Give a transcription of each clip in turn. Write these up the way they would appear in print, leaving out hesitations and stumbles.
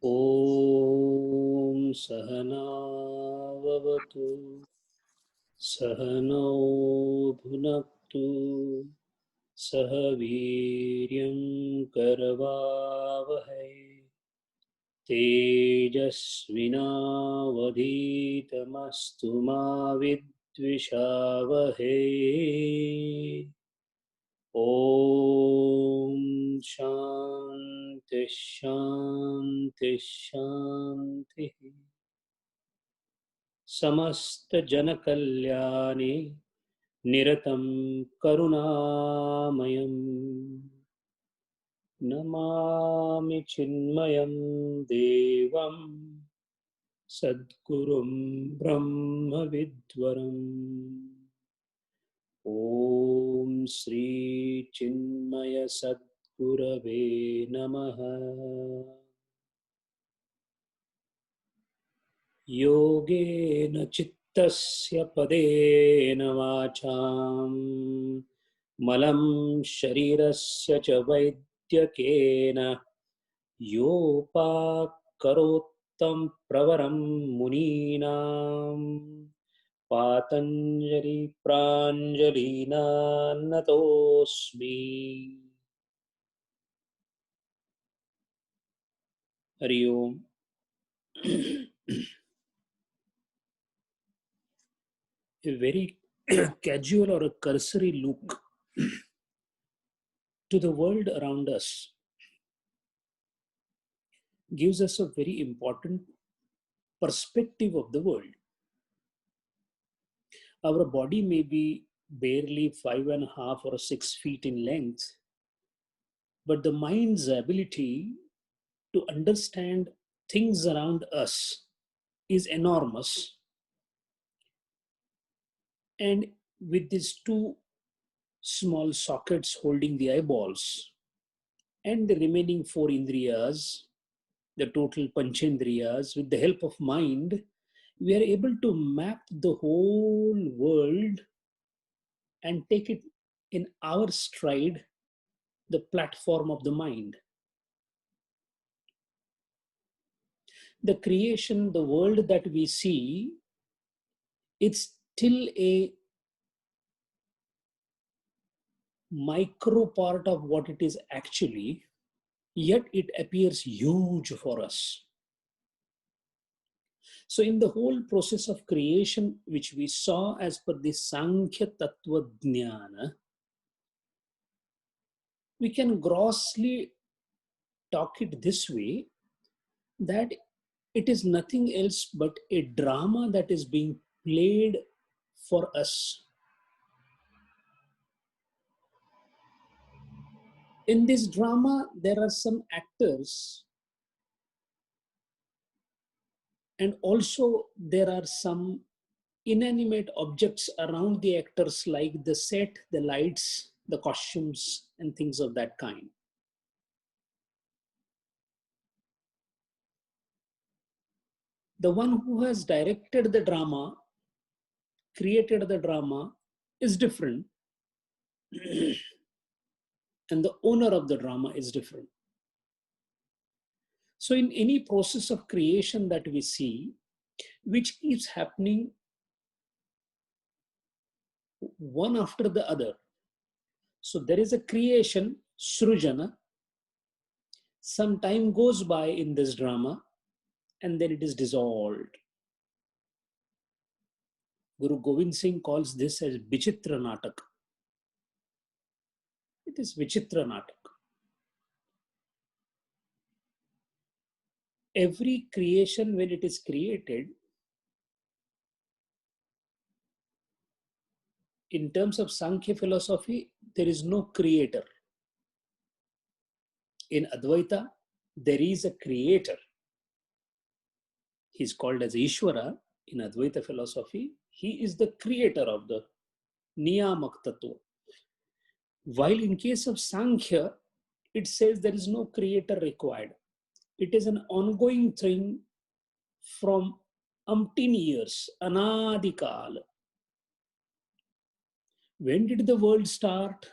ॐ सहनाववतु सहनौ भुनक्तु सह वीर्यं करवावहै तेजस्विनावधीतमस्तु मा विद्विषावहै। ॐ शान्ति शान्ति शान्तिः। समस्तजनकल्याणे निरतं करुणामयं नमामि चिन्मयं देवं सद्गुरुं ब्रह्मविद्वरम्। ॐ श्री चिन्मय सद्गुरवे नमः। योगेन चित्तस्य पदेन वाचां मलं शरीरस्य च वैद्यकेन योपाकरोत्तं प्रवरं मुनीनां पातञ्जलि प्राञ्जलिना नतोऽस्मि। हरि ओम्। A very casual or a cursory look to the world around us gives us a very important perspective of the world. Our body may be barely 5.5 or 6 feet in length, but the mind's ability to understand things around us is enormous. And with these two small sockets holding the eyeballs and the remaining 4 indriyas, the total panchendriyas, with the help of mind, we are able to map the whole world and take it in our stride, the platform of the mind. The creation, the world that we see, it's still a micro part of what it is actually, yet it appears huge for us. So in the whole process of creation, which we saw as per the Sankhya Tattva Jnana, we can grossly talk it this way, that it is nothing else but a drama that is being played for us. In this drama, there are some actors, and also there are some inanimate objects around the actors, like the set, the lights, the costumes, and things of that kind. The one who has directed the drama, created the drama, is different, and the owner of the drama is different. So in any process of creation that we see, which keeps happening one after the other. So there is a creation, Srujana. Some time goes by in this drama, and then it is dissolved. Guru Govind Singh calls this as Vichitra Natak. It is Vichitra Natak. Every creation, when it is created, in terms of Sankhya philosophy, there is no creator. In Advaita, there is a creator. He is called as Ishvara in Advaita philosophy. He is the creator of the Niyamak Tattva. While in case of Sankhya, it says there is no creator required. It is an ongoing thing from umpteen years, Anadikal. When did the world start?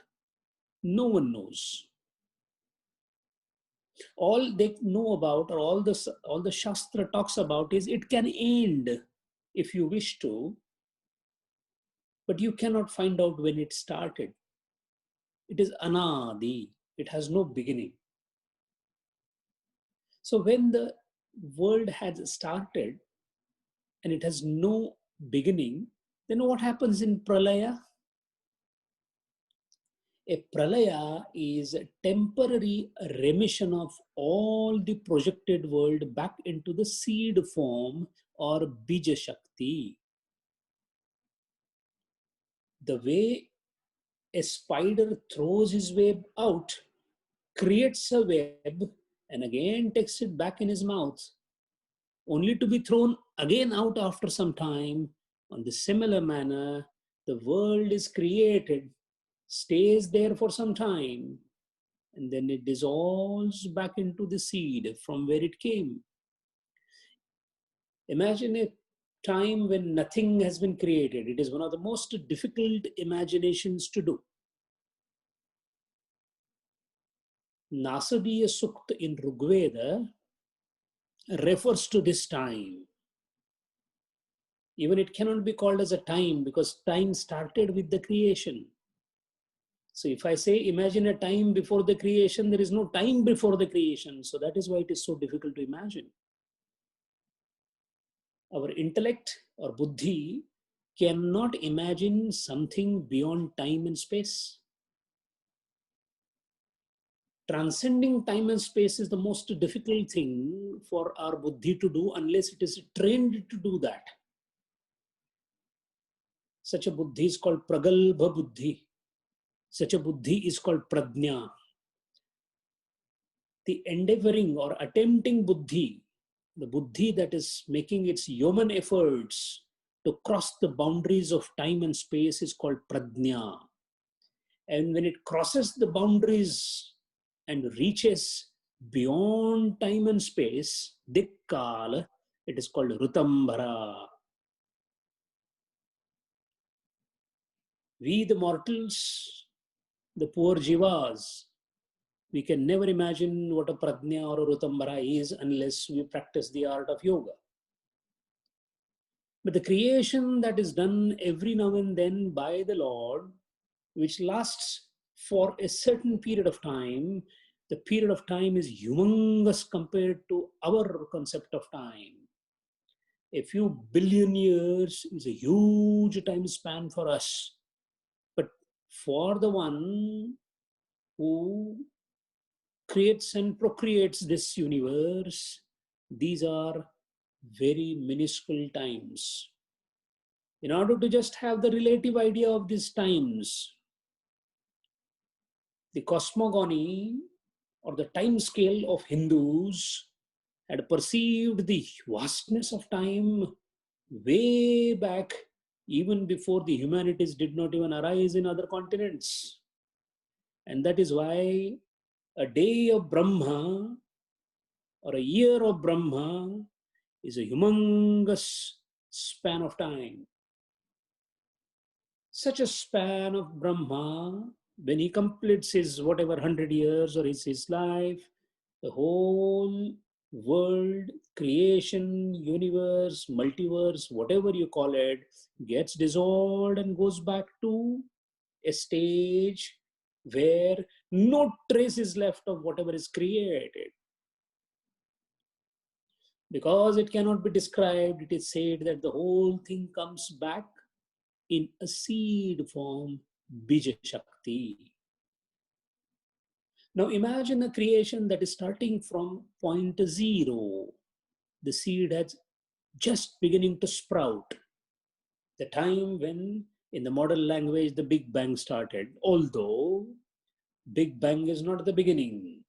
No one knows. All they know about, or all the Shastra talks about, is it can end if you wish to, but you cannot find out when it started. It is anadi, it has no beginning. So when the world has started and it has no beginning, then what happens in pralaya? A pralaya is a temporary remission of all the projected world back into the seed form, or bija shakti. The way a spider throws his web out, creates a web, and again takes it back in his mouth, only to be thrown again out after some time. On the similar manner, the world is created, stays there for some time, and then it dissolves back into the seed from where it came. Imagine a time when nothing has been created. It is one of the most difficult imaginations to do. Nasadiya Sukta in Rigveda refers to this time. Even it cannot be called as a time, because time started with the creation. So if I say, imagine a time before the creation, there is no time before the creation. So that is why it is so difficult to imagine. Our intellect or buddhi cannot imagine something beyond time and space. Transcending time and space is the most difficult thing for our buddhi to do, unless it is trained to do that. Such a buddhi is called pragalbha buddhi. Such a buddhi is called prajna. The endeavoring or attempting buddhi, the buddhi that is making its human efforts to cross the boundaries of time and space, is called prajna. And when it crosses the boundaries and reaches beyond time and space, dikkala, it is called rutambara. We, the mortals, the poor jivas, we can never imagine what a prajna or a rutambara is unless we practice the art of yoga. But the creation that is done every now and then by the Lord, which lasts for a certain period of time, the period of time is humongous compared to our concept of time. A few billion years is a huge time span for us. But for the one who creates and procreates this universe, these are very minuscule times. In order to just have the relative idea of these times, the cosmogony or the time scale of Hindus had perceived the vastness of time way back, even before the humanities did not even arise in other continents. And that is why a day of Brahma or a year of Brahma is a humongous span of time. Such a span of Brahma, when he completes his whatever 100 years or his life, the whole world, creation, universe, multiverse, whatever you call it, gets dissolved and goes back to a stage where no trace is left of whatever is created. Because it cannot be described, it is said that the whole thing comes back in a seed form, bija shakti. Now imagine a creation that is starting from point zero. The seed has just beginning to sprout. The time when, in the modern language, the Big Bang started. Although Big Bang is not the beginning.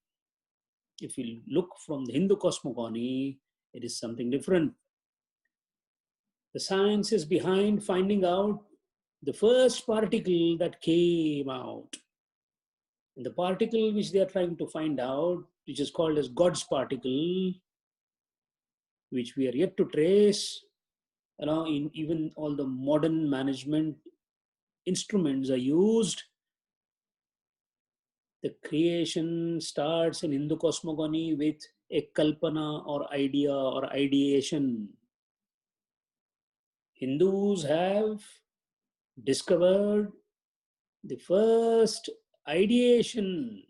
If you look from the Hindu cosmogony, it is something different. The science is behind finding out the first particle that came out. And the particle which they are trying to find out, which is called as God's particle, which we are yet to trace, in even all the modern management instruments are used The creation starts in Hindu cosmogony with a kalpana or idea or ideation. Hindus have discovered the first ideation,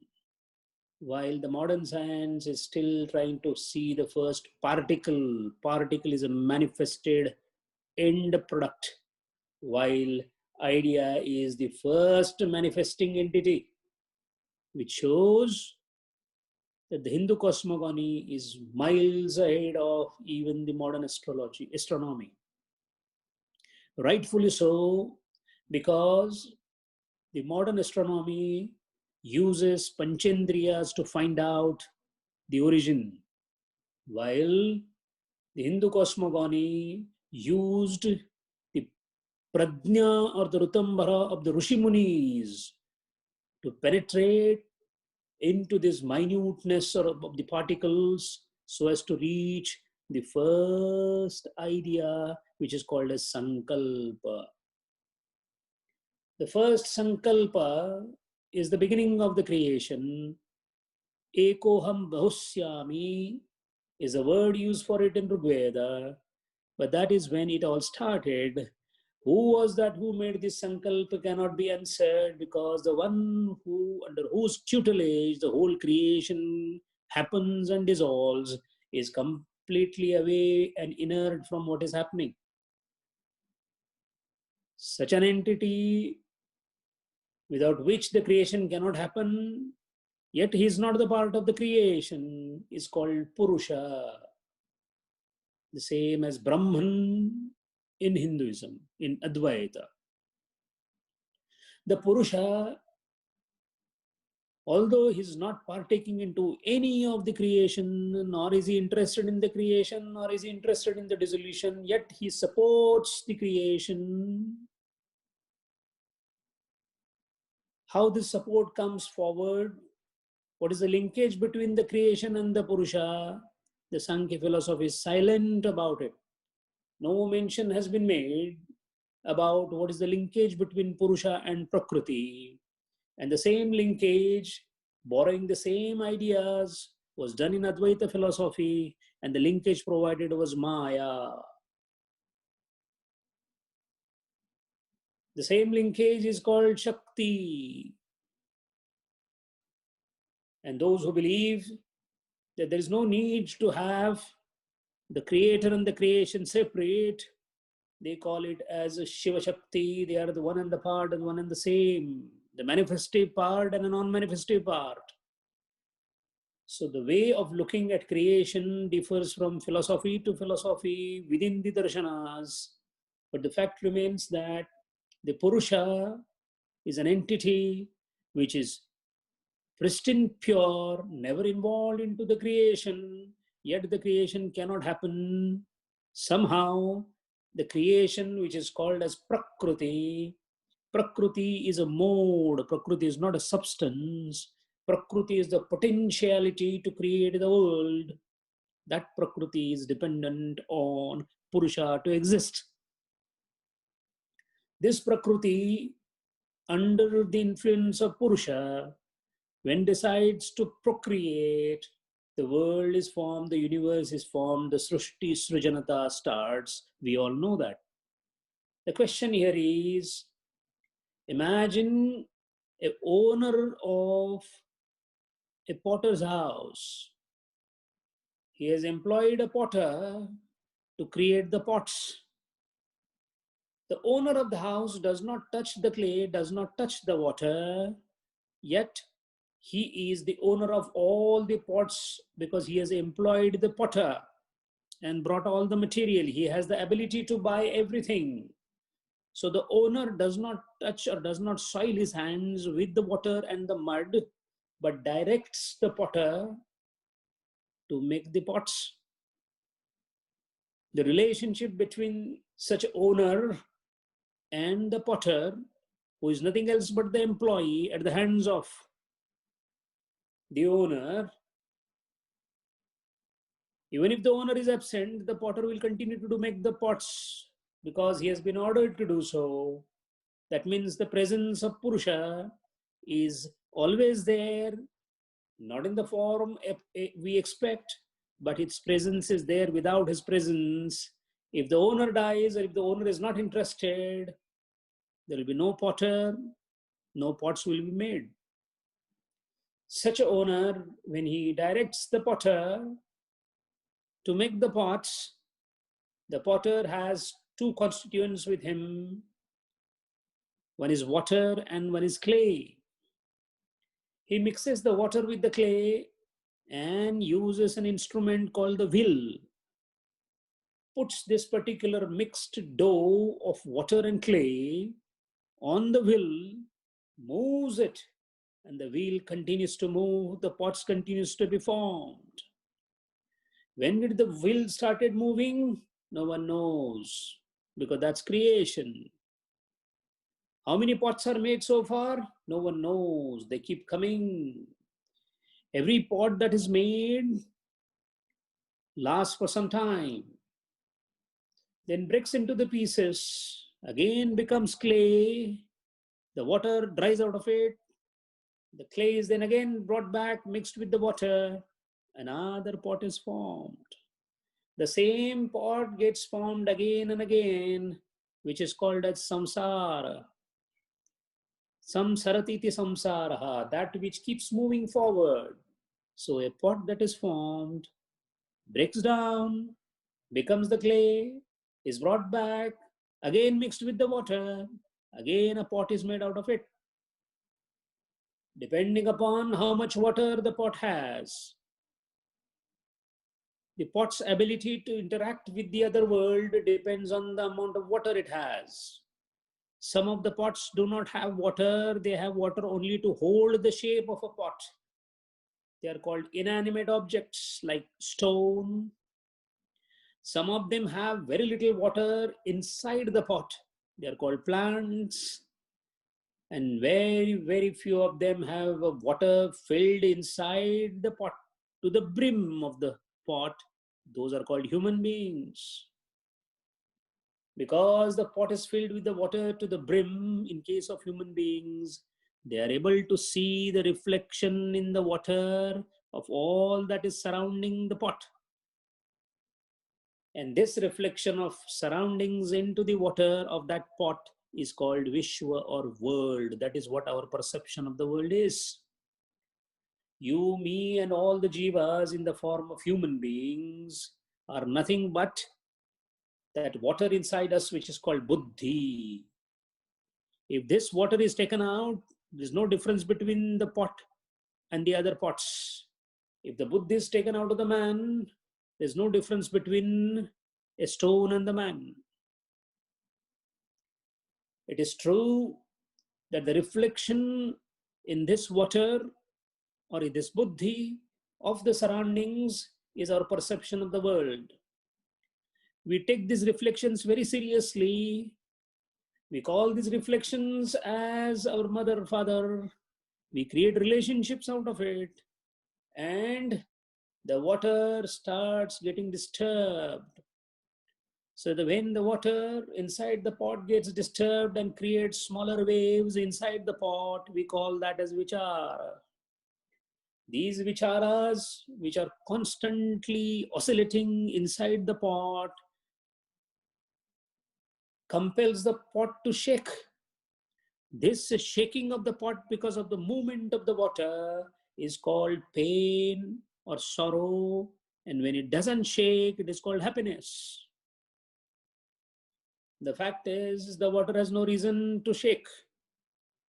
while the modern science is still trying to see the first particle. Particle is a manifested end product, while idea is the first manifesting entity, which shows that the Hindu cosmogony is miles ahead of even the modern astronomy. Rightfully so, because the modern astronomy uses panchendriyas to find out the origin, while the Hindu cosmogony used the prajna or the rutambara of the Rishi Munis to penetrate into this minuteness of the particles so as to reach the first idea, which is called as sankalpa. The first sankalpa is the beginning of the creation. Ekoham bahusyami is a word used for it in Rigveda, but that is when it all started. Who was that who made this sankalpa cannot be answered, because the one who under whose tutelage the whole creation happens and dissolves is completely away and inert from what is happening. Such an entity without which the creation cannot happen, yet he is not the part of the creation, is called Purusha. The same as Brahman in Hinduism, in Advaita. The Purusha, although he is not partaking into any of the creation, nor is he interested in the creation, nor is he interested in the dissolution, yet he supports the creation. How this support comes forward, what is the linkage between the creation and the Purusha? The Sankhya philosophy is silent about it. No mention has been made about what is the linkage between Purusha and Prakriti. And the same linkage, borrowing the same ideas, was done in Advaita philosophy, and the linkage provided was Maya. The same linkage is called Shakti. And those who believe that there is no need to have the creator and the creation separate, they call it as a Shiva Shakti. They are the one and the part and one and the same, the manifestive part and a non-manifestive part. So the way of looking at creation differs from philosophy to philosophy within the darshanas. But the fact remains that the Purusha is an entity which is pristine, pure, never involved into the creation, yet the creation cannot happen. Somehow, the creation, which is called as Prakriti, Prakriti is a mode, Prakriti is not a substance. Prakriti is the potentiality to create the world. That Prakriti is dependent on Purusha to exist. This Prakriti, under the influence of Purusha, when decides to procreate, the world is formed, the universe is formed, the Srushti Srujanata starts. We all know that. The question here is, imagine a owner of a potter's house. He has employed a potter to create the pots. The owner of the house does not touch the clay, does not touch the water, yet he is the owner of all the pots because he has employed the potter and brought all the material. He has the ability to buy everything. So the owner does not touch or does not soil his hands with the water and the mud, but directs the potter to make the pots. The relationship between such owner and the potter, who is nothing else but the employee at the hands of the owner, even if the owner is absent, the potter will continue to make the pots because he has been ordered to do so. That means the presence of Purusha is always there, not in the form we expect, but its presence is there without his presence. If the owner dies, or if the owner is not interested, there will be no potter, no pots will be made. Such a owner, when he directs the potter to make the pots, the potter has two constituents with him. One is water and one is clay. He mixes the water with the clay and uses an instrument called the wheel. Puts this particular mixed dough of water and clay on the wheel, moves it, and the wheel continues to move, the pots continues to be formed. When did the wheel started moving? No one knows, because that's creation. How many pots are made so far? No one knows. They keep coming. Every pot that is made lasts for some time, then breaks into the pieces, again becomes clay, the water dries out of it, the clay is then again brought back, mixed with the water, another pot is formed. The same pot gets formed again and again, which is called as samsara. Samsaratiti samsaraha, that which keeps moving forward. So a pot that is formed, breaks down, becomes the clay, is brought back, again mixed with the water, again a pot is made out of it. Depending upon how much water the pot has, the pot's ability to interact with the other world depends on the amount of water it has. Some of the pots do not have water, they have water only to hold the shape of a pot. They are called inanimate objects like stone. Some of them have very little water inside the pot. They are called plants. And very, very few of them have water filled inside the pot to the brim of the pot. Those are called human beings. Because the pot is filled with the water to the brim, in case of human beings, they are able to see the reflection in the water of all that is surrounding the pot. And this reflection of surroundings into the water of that pot is called Vishwa or world. That is what our perception of the world is. You, me, and all the jivas in the form of human beings are nothing but that water inside us, which is called buddhi. If this water is taken out, there's no difference between the pot and the other pots. If the buddhi is taken out of the man, there's no difference between a stone and the man. It is true that the reflection in this water or in this buddhi of the surroundings is our perception of the world. We take these reflections very seriously. We call these reflections as our mother, father. We create relationships out of it. And the water starts getting disturbed. So when the water inside the pot gets disturbed and creates smaller waves inside the pot, we call that as vichara. These vicharas, which are constantly oscillating inside the pot, compels the pot to shake. This shaking of the pot because of the movement of the water is called pain or sorrow. And when it doesn't shake, it is called happiness. The fact is, the water has no reason to shake.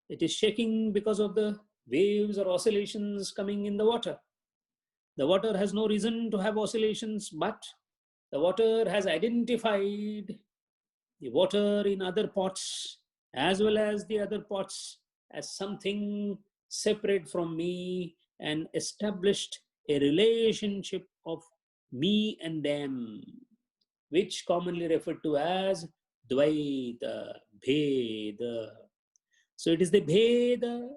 It is shaking because of the waves or oscillations coming in the water. The water has no reason to have oscillations, but the water has identified the water in other pots as well as the other pots as something separate from me and established a relationship of me and them, which commonly referred to as Dvaita, Bheda. So it is the Bheda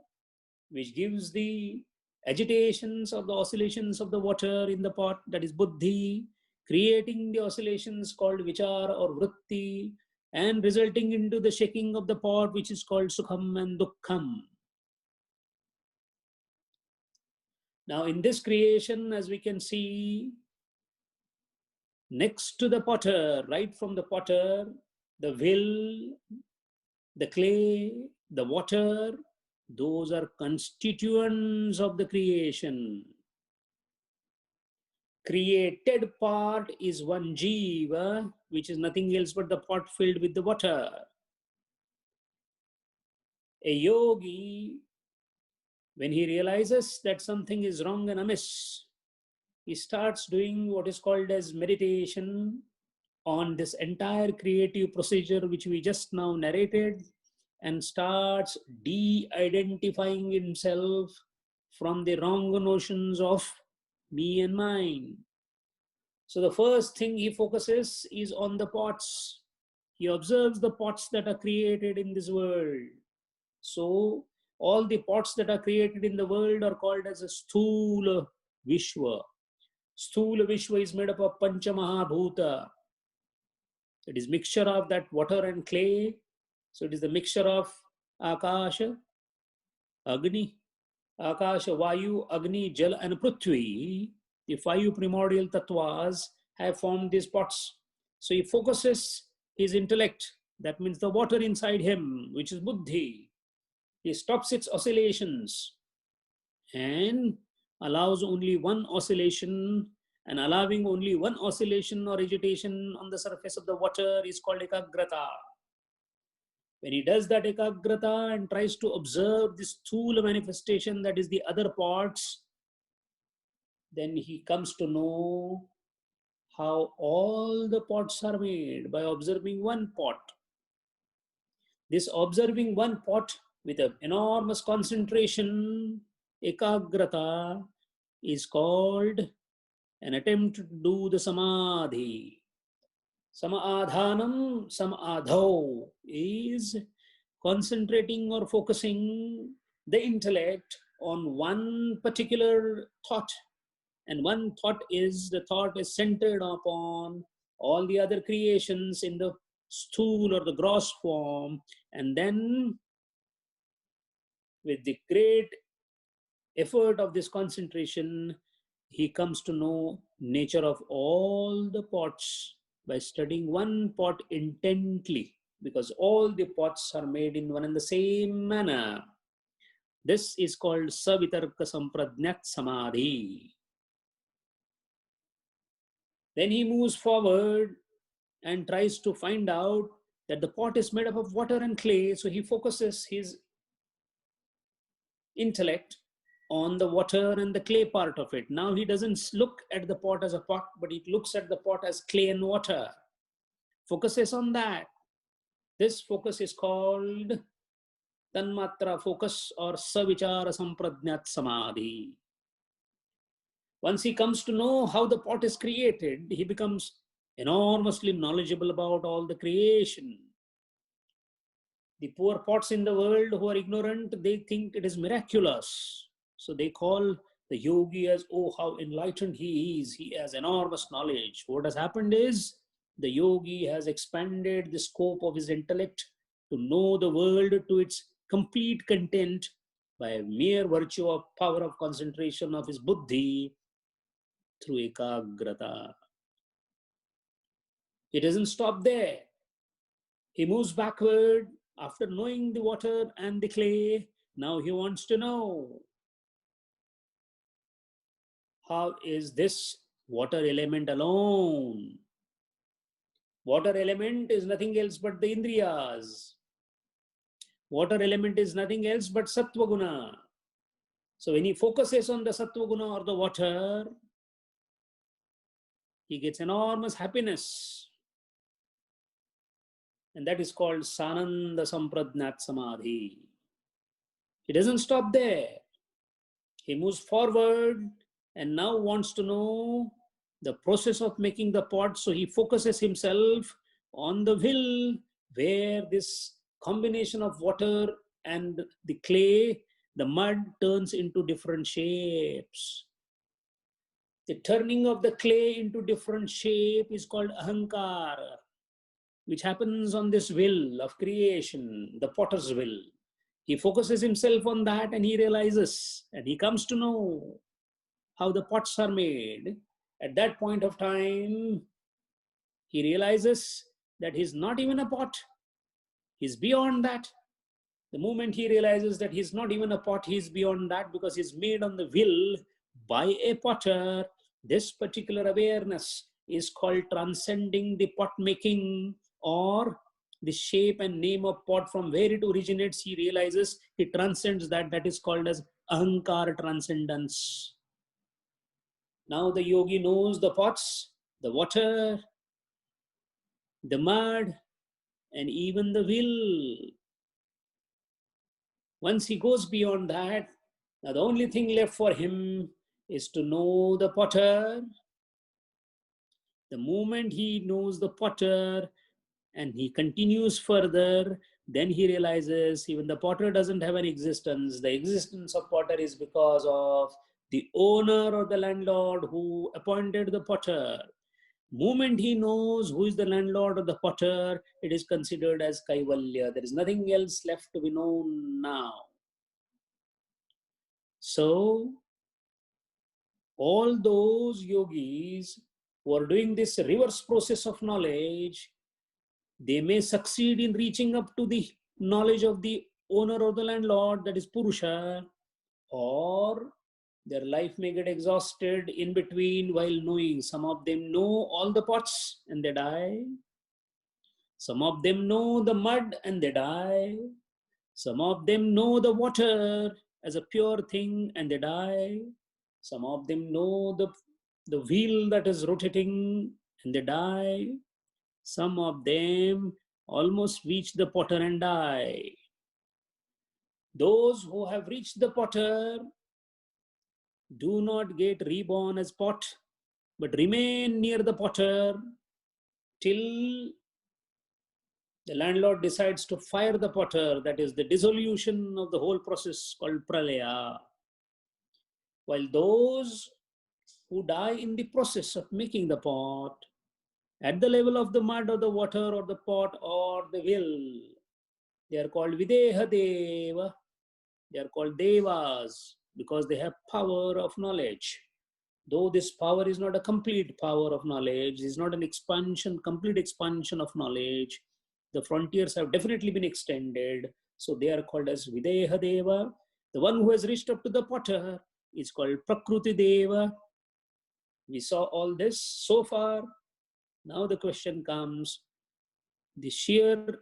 which gives the agitations of the oscillations of the water in the pot, that is Buddhi, creating the oscillations called Vichara or Vritti, and resulting into the shaking of the pot, which is called Sukham and Dukkham. Now in this creation, as we can see, next to the potter, right from the potter, the will, the clay, the water, those are constituents of the creation. Created part is one jiva, which is nothing else but the pot filled with the water. A yogi, when he realizes that something is wrong and amiss, he starts doing what is called as meditation on this entire creative procedure which we just now narrated, and starts de-identifying himself from the wrong notions of me and mine. So the first thing he focuses is on the pots. He observes the pots that are created in this world. So all the pots that are created in the world are called as a Sthula Vishwa. Sthula Vishwa is made up of Pancha Mahabhuta. It is mixture of that water and clay. So it is the mixture of Akasha, Agni, Akasha, Vayu, Agni, Jal and Prithvi. The five primordial tattvas have formed these pots. So he focuses his intellect, that means the water inside him, which is buddhi. He stops its oscillations and allows only one oscillation, and allowing only one oscillation or agitation on the surface of the water is called ekagrata. When he does that ekagrata and tries to observe this sthula manifestation, that is the other parts, then he comes to know how all the pots are made by observing one pot. This observing one pot with an enormous concentration, ekagrata, is called an attempt to do the samadhi. Samadhanam, samadhau is concentrating or focusing the intellect on one particular thought. And one thought is, the thought is centered upon all the other creations in the stool or the gross form. And then with the great effort of this concentration, he comes to know nature of all the pots by studying one pot intently, because all the pots are made in one and the same manner. This is called Savitarka Sampradnyat Samadhi. Then he moves forward and tries to find out that the pot is made up of water and clay. So he focuses his intellect on the water and the clay part of it. Now he doesn't look at the pot as a pot, but he looks at the pot as clay and water. Focuses on that. This focus is called Tanmatra focus or Savichara Sampradnyat Samadhi. Once he comes to know how the pot is created, he becomes enormously knowledgeable about all the creation. The poor pots in the world who are ignorant, they think it is miraculous. So they call the yogi as, oh, how enlightened he is. He has enormous knowledge. What has happened is, the yogi has expanded the scope of his intellect to know the world to its complete content by mere virtue of power of concentration of his buddhi through ekagrata. He doesn't stop there. He moves backward after knowing the water and the clay. Now he wants to know, how is this water element alone? Water element is nothing else but the indriyas. Water element is nothing else but sattva guna. So when he focuses on the sattva guna or the water, he gets enormous happiness. And that is called Sananda Sampradnyat Samadhi. He doesn't stop there. He moves forward and now wants to know the process of making the pot. So he focuses himself on the will, where this combination of water and the clay, the mud, turns into different shapes. The turning of the clay into different shape is called ahankara, which happens on this will of creation, the potter's will. He focuses himself on that and he realizes, and he comes to know how the pots are made. At that point of time, he realizes that he's not even a pot. He's beyond that. The moment he realizes that he's not even a pot, he's beyond that because he's made on the will by a potter. This particular awareness is called transcending the pot making, or the shape and name of pot from where it originates. He realizes, he transcends that. That is called as ahankara transcendence. Now the yogi knows the pots, the water, the mud, and even the will. Once he goes beyond that, now the only thing left for him is to know the potter. The moment he knows the potter and he continues further, then he realizes even the potter doesn't have an existence. The existence of potter is because of the owner or the landlord who appointed the potter. Moment he knows who is the landlord or the potter, it is considered as kaivalya. There is nothing else left to be known now. So, all those yogis who are doing this reverse process of knowledge, they may succeed in reaching up to the knowledge of the owner or the landlord, that is Purusha, or their life may get exhausted in between while knowing. Some of them know all the pots and they die. Some of them know the mud and they die. Some of them know the water as a pure thing and they die. Some of them know the wheel that is rotating and they die. Some of them almost reach the potter and die. Those who have reached the potter do not get reborn as pot, but remain near the potter till the landlord decides to fire the potter. That is the dissolution of the whole process called pralaya. While those who die in the process of making the pot, at the level of the mud or the water or the pot or the will, they are called videha deva. They are called devas because they have power of knowledge. Though this power is not a complete power of knowledge, is not an expansion, complete expansion of knowledge. The frontiers have definitely been extended. So they are called as videha deva. The one who has reached up to the potter is called prakruti deva. We saw all this so far. Now the question comes, the sheer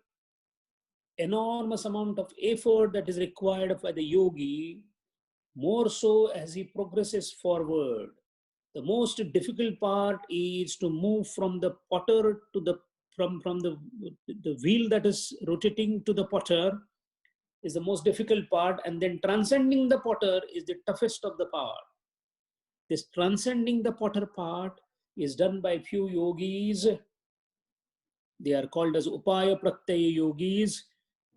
enormous amount of effort that is required by the yogi, more so as he progresses forward. The most difficult part is to move from the potter to the from the wheel that is rotating to the potter is the most difficult part, and then transcending the potter is the toughest of the part. This transcending the potter part is done by few yogis. They are called as upaya pratyaya yogis.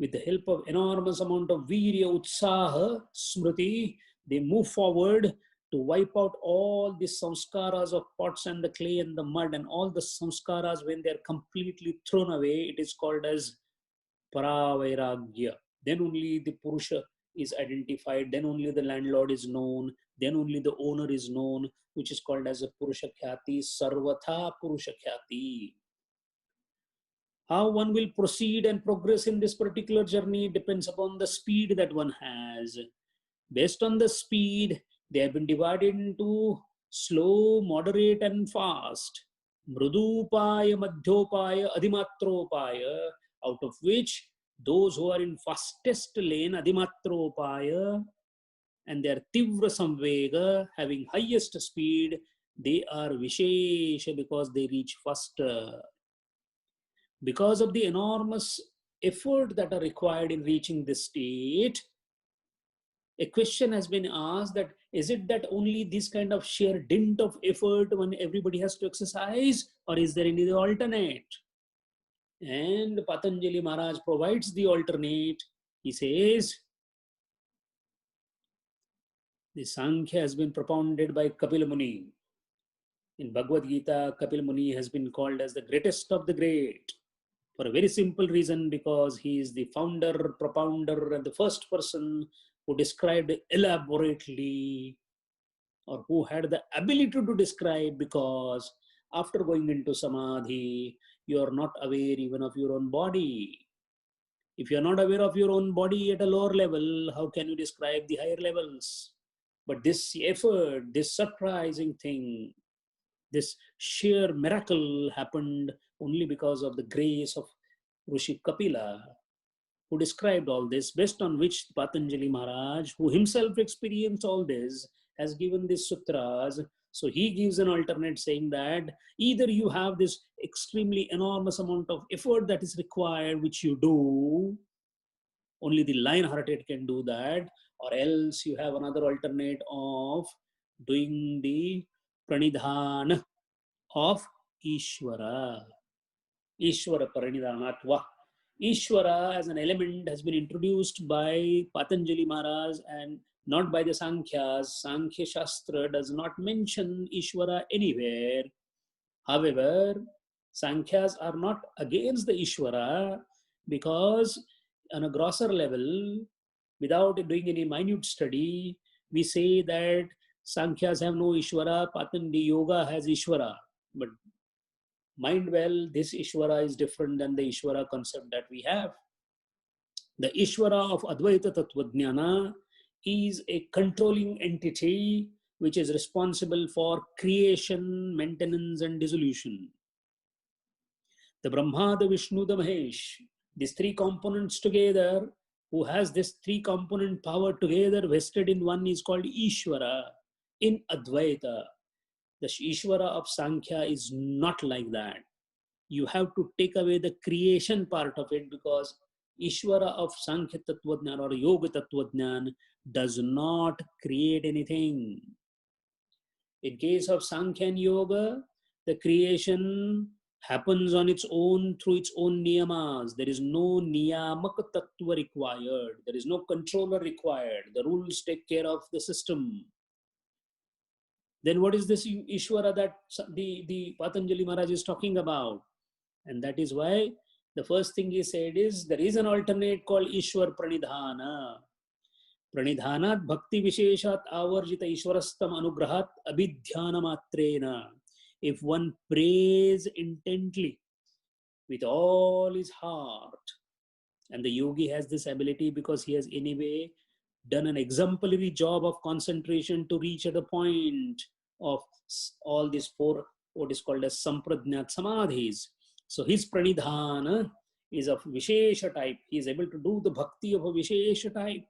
With the help of enormous amount of virya, utsaha, smriti, they move forward to wipe out all the samskaras of pots and the clay and the mud, and all the samskaras, when they are completely thrown away, it is called as paravairagya. Then only the Purusha is identified, then only the landlord is known, then only the owner is known, which is called as a Purusha Khyati, Sarvatha Purusha Khyati. How one will proceed and progress in this particular journey depends upon the speed that one has. Based on the speed, they have been divided into slow, moderate, and fast. Mrudupaya, Madhyopaya, Adimatropaya, out of which those who are in fastest lane, Adimatropaya, and they are Tivra Samvega, having highest speed, they are Vishesha because they reach faster. Because of the enormous effort that are required in reaching this state, a question has been asked that is it that only this kind of sheer dint of effort when everybody has to exercise, or is there any alternate? And Patanjali Maharaj provides the alternate. He says, the Sankhya has been propounded by Kapila Muni. In Bhagavad Gita, Kapila Muni has been called as the greatest of the great, for a very simple reason, because he is the founder, propounder, and the first person who described elaborately or who had the ability to describe, because after going into samadhi, you are not aware even of your own body. If you are not aware of your own body at a lower level, how can you describe the higher levels? But this effort, this surprising thing, this sheer miracle happened only because of the grace of Rishi Kapila, who described all this, based on which Patanjali Maharaj, who himself experienced all this, has given these sutras. So he gives an alternate saying that either you have this extremely enormous amount of effort that is required, which you do, only the lion-hearted can do that, or else you have another alternate of doing the pranidhana of Ishvara. Ishvara Paranidhanatva. Ishvara as an element has been introduced by Patanjali Maharaj and not by the Sankhyas. Sankhya Shastra does not mention Ishvara anywhere. However, Sankhyas are not against the Ishvara, because on a grosser level, without doing any minute study, we say that Sankhyas have no Ishvara, Patanjali Yoga has Ishvara. But mind well, this Ishvara is different than the Ishvara concept that we have. The Ishvara of Advaita Tattvajnana is a controlling entity which is responsible for creation, maintenance, and dissolution. The Brahma, the Vishnu, the Mahesh, these three components together, who has this three component power together vested in one, is called Ishvara in Advaita. The Ishvara of Sankhya is not like that. You have to take away the creation part of it, because Ishvara of Sankhya Tattvajnana or Yoga Tattvajnana does not create anything. In case of Sankhya and Yoga, the creation happens on its own through its own niyamas. There is no niyamak tattva required. There is no controller required. The rules take care of the system. Then what is this Ishvara that the Patanjali Maharaj is talking about? And that is why the first thing he said is there is an alternate called Ishwar Pranidhana. Pranidhanat bhakti visheshat avarjita ishwarastam anugrahat abhidhyana matrena. If one prays intently with all his heart, and the yogi has this ability because he has anyway done an exemplary job of concentration to reach at the point of all these four, what is called as sampradnyat samadhis. So his pranidhana is of vishesha type. He is able to do the bhakti of a vishesha type.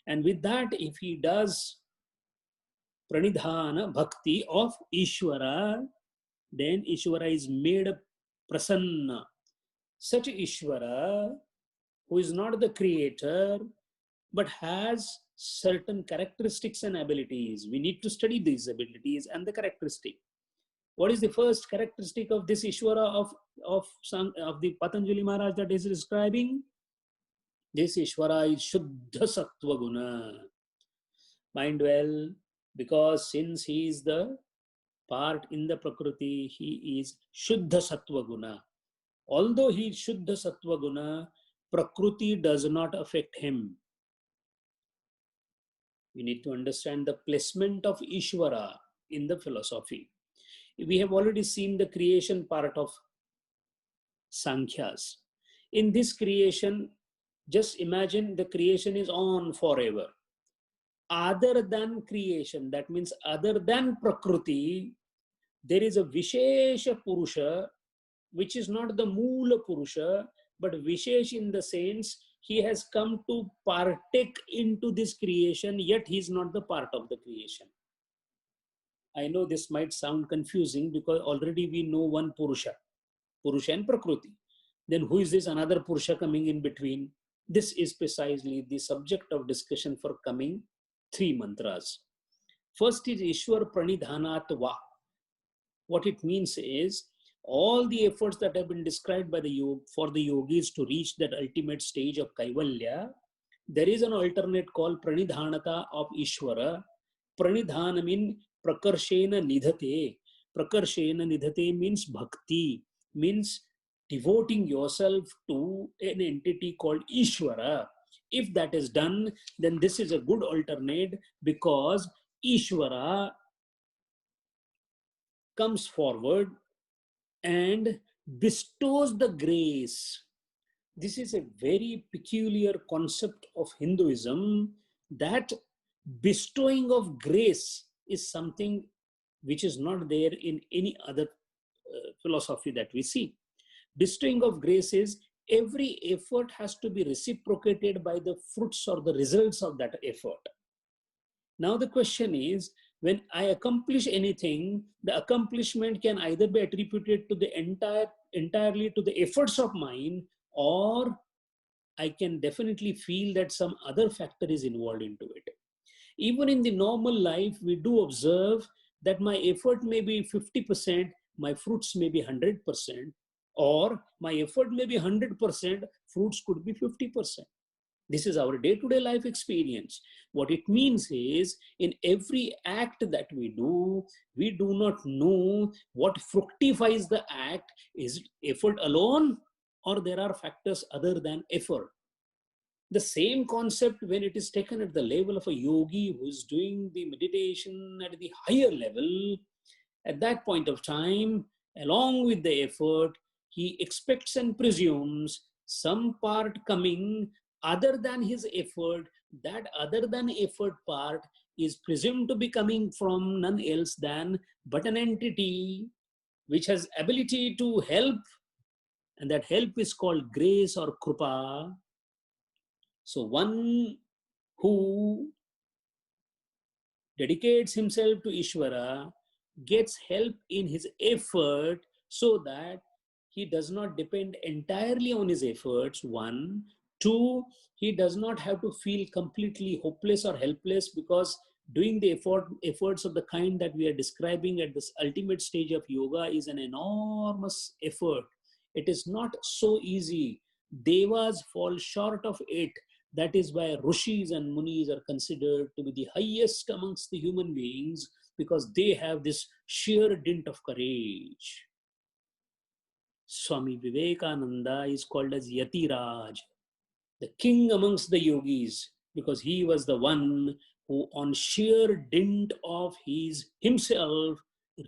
And with that, if he does pranidhana bhakti of Ishvara, then Ishvara is made prasanna. Such Ishvara, who is not the creator, but has certain characteristics and abilities. We need to study these abilities and the characteristic. What is the first characteristic of this Ishvara of the Patanjali Maharaj that is describing? This Ishvara is Shuddha Sattva Guna. Mind well, because since he is the part in the Prakriti, he is Shuddha Sattva Guna. Although he is Shuddha Sattva Guna, Prakriti does not affect him. We need to understand the placement of Ishvara in the philosophy. We have already seen the creation part of Sankhyas. In this creation, just imagine the creation is on forever. Other than creation, that means other than Prakriti, there is a Vishesha Purusha, which is not the Moola Purusha, but Vishesh in the sense he has come to partake into this creation, yet he is not the part of the creation. I know this might sound confusing because already we know one Purusha and Prakriti. Then who is this another Purusha coming in between? This is precisely the subject of discussion for coming 3 mantras. First is Ishwar Pranidhanatva. What it means is all the efforts that have been described by for the yogis to reach that ultimate stage of Kaivalya, there is an alternate called Pranidhanata of Ishwara. Pranidhana means Prakarshena Nidhate. Prakarshena Nidhate means Bhakti, means devoting yourself to an entity called Ishwara. If that is done, then this is a good alternate, because Ishwara comes forward and bestows the grace. This is a very peculiar concept of Hinduism, that bestowing of grace is something which is not there in any other philosophy that we see. Bestowing of grace is every effort has to be reciprocated by the fruits or the results of that effort. Now the question is, when I accomplish anything, the accomplishment can either be attributed to the entirely to the efforts of mine, or I can definitely feel that some other factor is involved into it. Even in the normal life, we do observe that my effort may be 50%, my fruits may be 100%, or my effort may be 100%, fruits could be 50%. This is our day-to-day life experience. What it means is, in every act that we do not know what fructifies the act. Is it effort alone, or there are factors other than effort? The same concept, when it is taken at the level of a yogi who is doing the meditation at the higher level, at that point of time, along with the effort, he expects and presumes some part coming other than his effort. That other than effort part is presumed to be coming from none else than but an entity which has ability to help, and that help is called grace or krupa. So one who dedicates himself to Ishvara gets help in his effort, so that he does not depend entirely on his efforts. One. Two, he does not have to feel completely hopeless or helpless, because doing the efforts of the kind that we are describing at this ultimate stage of yoga is an enormous effort. It is not so easy. Devas fall short of it. That is why rishis and munis are considered to be the highest amongst the human beings, because they have this sheer dint of courage. Swami Vivekananda is called as Yatiraj, the king amongst the yogis, because he was the one who, on sheer dint of his himself,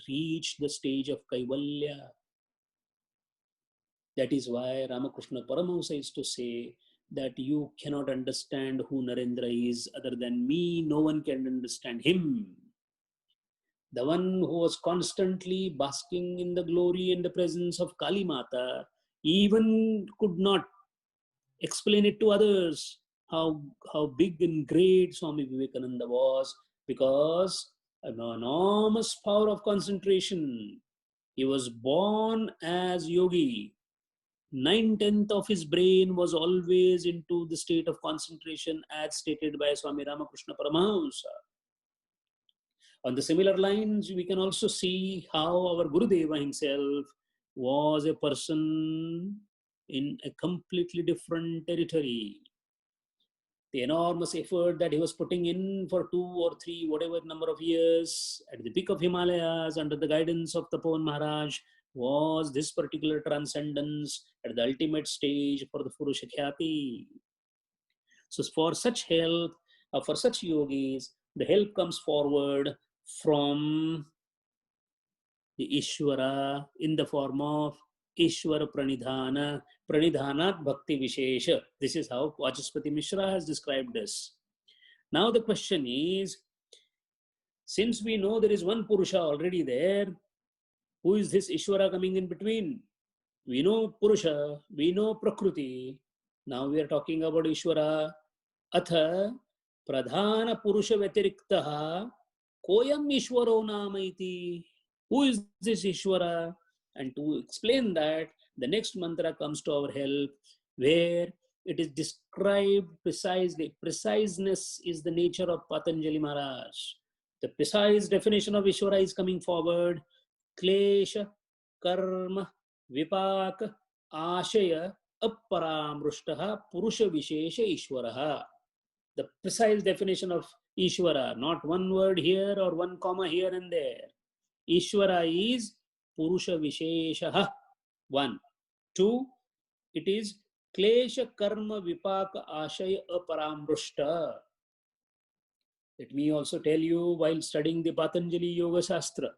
reached the stage of Kaivalya. That is why Ramakrishna Paramahamsa used to say that you cannot understand who Narendra is other than me. No one can understand him. The one who was constantly basking in the glory and the presence of Kali Mata even could not explain it to others how big and great Swami Vivekananda was, because an enormous power of concentration. He was born as yogi. 9/10 of his brain was always into the state of concentration, as stated by Swami Ramakrishna Paramahamsa. On the similar lines, we can also see how our Gurudeva himself was a person in a completely different territory. The enormous effort that he was putting in for 2 or 3, whatever number of years, at the peak of Himalayas, under the guidance of Tapovan Maharaj, was this particular transcendence at the ultimate stage for the Purusha Khyati. So for such help, for such yogis, the help comes forward from the Ishvara in the form of Ishvara Pranidhana, Pranidhanat Bhakti Vishesha. This is how Vachaspati Mishra has described this. Now the question is, since we know there is one Purusha already there, who is this Ishvara coming in between? We know Purusha, we know Prakriti. Now we are talking about Ishvara. Atha Pradhana Purusha Vyatiriktaha Koyam Ishvaro Namaiti. Who is this Ishvara? And to explain that, the next mantra comes to our help, where it is described precisely. Preciseness is the nature of Patanjali Maharaj. The precise definition of Ishvara is coming forward. Klesha, Karma, Vipaka, Ashaya, Aparamrushtaha, Purusha Vishesha Ishvaraha. The precise definition of Ishvara, not one word here or one comma here and there. Ishvara is Purusha Visheshaha. 1. 2. It is Klesha Karma Vipaka Ashaya Aparamrushta. Let me also tell you, while studying the Patanjali Yoga Shastra,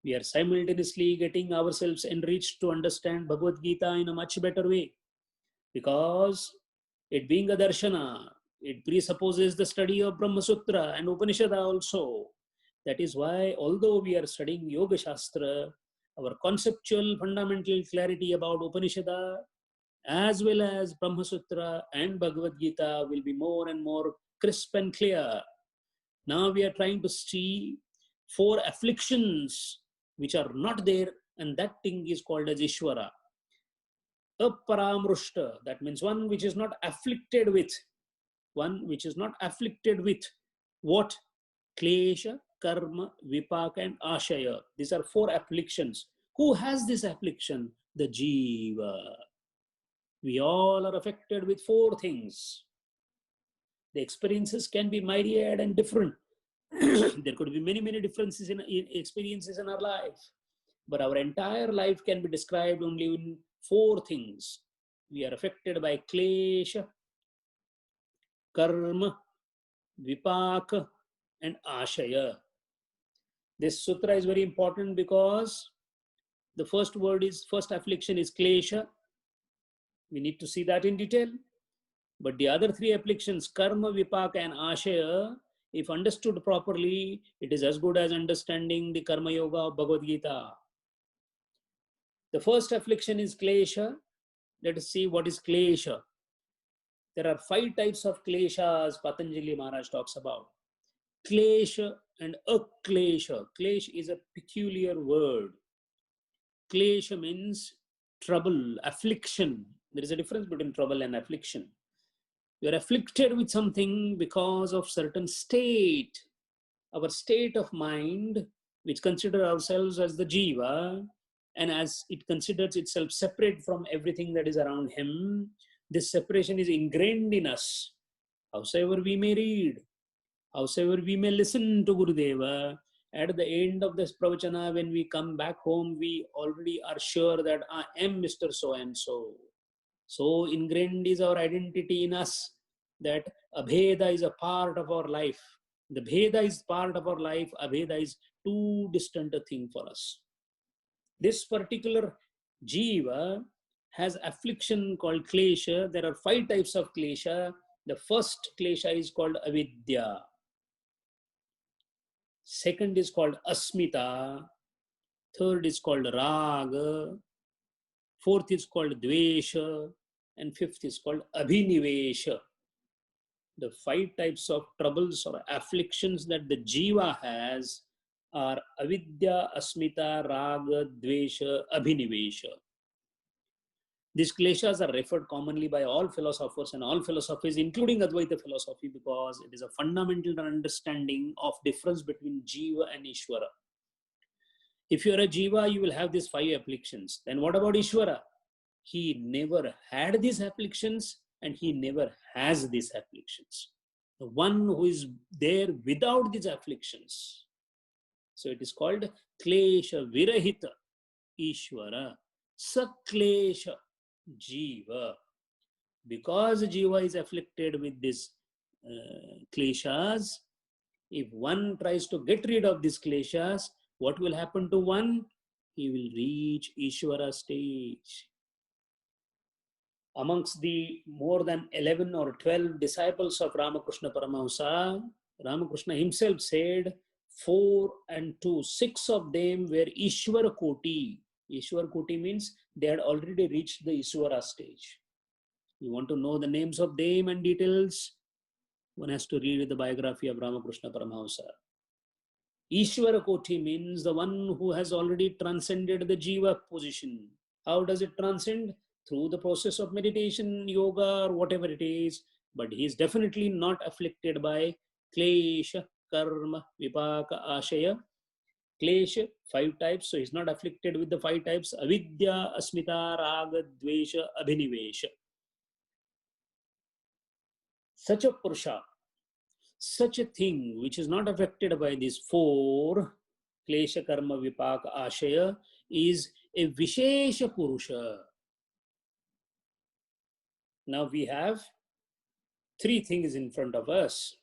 We are simultaneously getting ourselves enriched to understand Bhagavad Gita in a much better way, because it being a darshana, it presupposes the study of Brahma Sutra and Upanishad also. That is why, although we are studying Yoga Shastra, our conceptual fundamental clarity about Upanishad as well as Brahma Sutra and Bhagavad Gita will be more and more crisp and clear. Now we are trying to see 4 afflictions which are not there, and that thing is called as Ishvara. Aparamrushta, that means one which is not afflicted with. One which is not afflicted with what? Klesha, Karma, Vipaka, and Ashaya. These are 4 afflictions. Who has this affliction? The Jiva. We all are affected with 4 things. The experiences can be myriad and different. There could be many, many differences in experiences in our life. But our entire life can be described only in 4 things. We are affected by Klesha, Karma, Vipaka, and Ashaya. This sutra is very important because the first affliction is Klesha. We need to see that in detail. But the other 3 afflictions, Karma, Vipaka, and Ashaya, if understood properly, it is as good as understanding the Karma Yoga of Bhagavad Gita. The first affliction is Klesha. Let us see what is Klesha. There are 5 types of Kleshas Patanjali Maharaj talks about. Klesha and Aklesha. Klesha is a peculiar word. Klesha means trouble, affliction. There is a difference between trouble and affliction. You are afflicted with something because of certain state. Our state of mind, which consider ourselves as the Jiva, and as it considers itself separate from everything that is around him, this separation is ingrained in us. Howsoever we may read, howsoever we may listen to Gurudeva, at the end of this pravachana, when we come back home, we already are sure that I am Mr. So-and-so. So ingrained is our identity in us that Abheda is a part of our life. The Bheda is part of our life. Abheda is too distant a thing for us. This particular Jiva has affliction called Klesha. There are 5 types of Klesha. The first Klesha is called Avidya. Second is called Asmita. Third is called Raga. Fourth is called Dvesha. And fifth is called Abhinivesha. The 5 types of troubles or afflictions that the Jiva has are Avidya, Asmita, Raga, Dvesha, Abhinivesha. These kleshas are referred commonly by all philosophers and all philosophies, including Advaita philosophy, because it is a fundamental understanding of difference between Jiva and Ishvara. If you are a Jiva, you will have these 5 afflictions. Then what about Ishvara? He never had these afflictions and he never has these afflictions. The one who is there without these afflictions. So it is called Klesha Virahita Ishvara Saklesha Jiva. Because Jiva is afflicted with these kleshas, if one tries to get rid of these kleshas, what will happen to one? He will reach Ishvara stage. Amongst the more than 11 or 12 disciples of Ramakrishna Paramahamsa, Ramakrishna himself said 4 and 2, 6 of them were Ishvara Koti. Ishvara Koti means they had already reached the Ishvara stage. You want to know the names of them and details? One has to read the biography of Ramakrishna Paramahamsa. Ishvara Koti means the one who has already transcended the Jiva position. How does it transcend? Through the process of meditation, yoga, or whatever it is. But he is definitely not afflicted by Klesha, Karma, Vipaka, Ashaya. Klesha, 5 types, so he's not afflicted with the 5 types. Avidya, Asmita, Raga, Dvesha, Abhinivesha. Such a Purusha, such a thing which is not affected by these 4, Klesha, Karma, Vipaka, Ashaya, is a Vishesha Purusha. Now we have 3 things in front of us.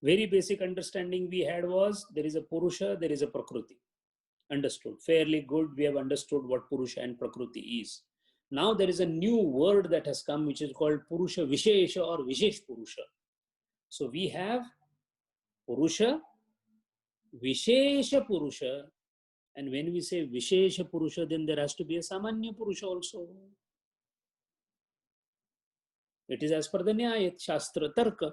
Very basic understanding we had was there is a Purusha, there is a Prakriti. Understood. Fairly good. We have understood what Purusha and Prakriti is. Now there is a new word that has come, which is called Purusha Vishesha or Vishesh Purusha. So we have Purusha, Vishesha Purusha, and when we say Vishesha Purusha, then there has to be a Samanya Purusha also. It is as per the Nyaya, Shastra, Tarka.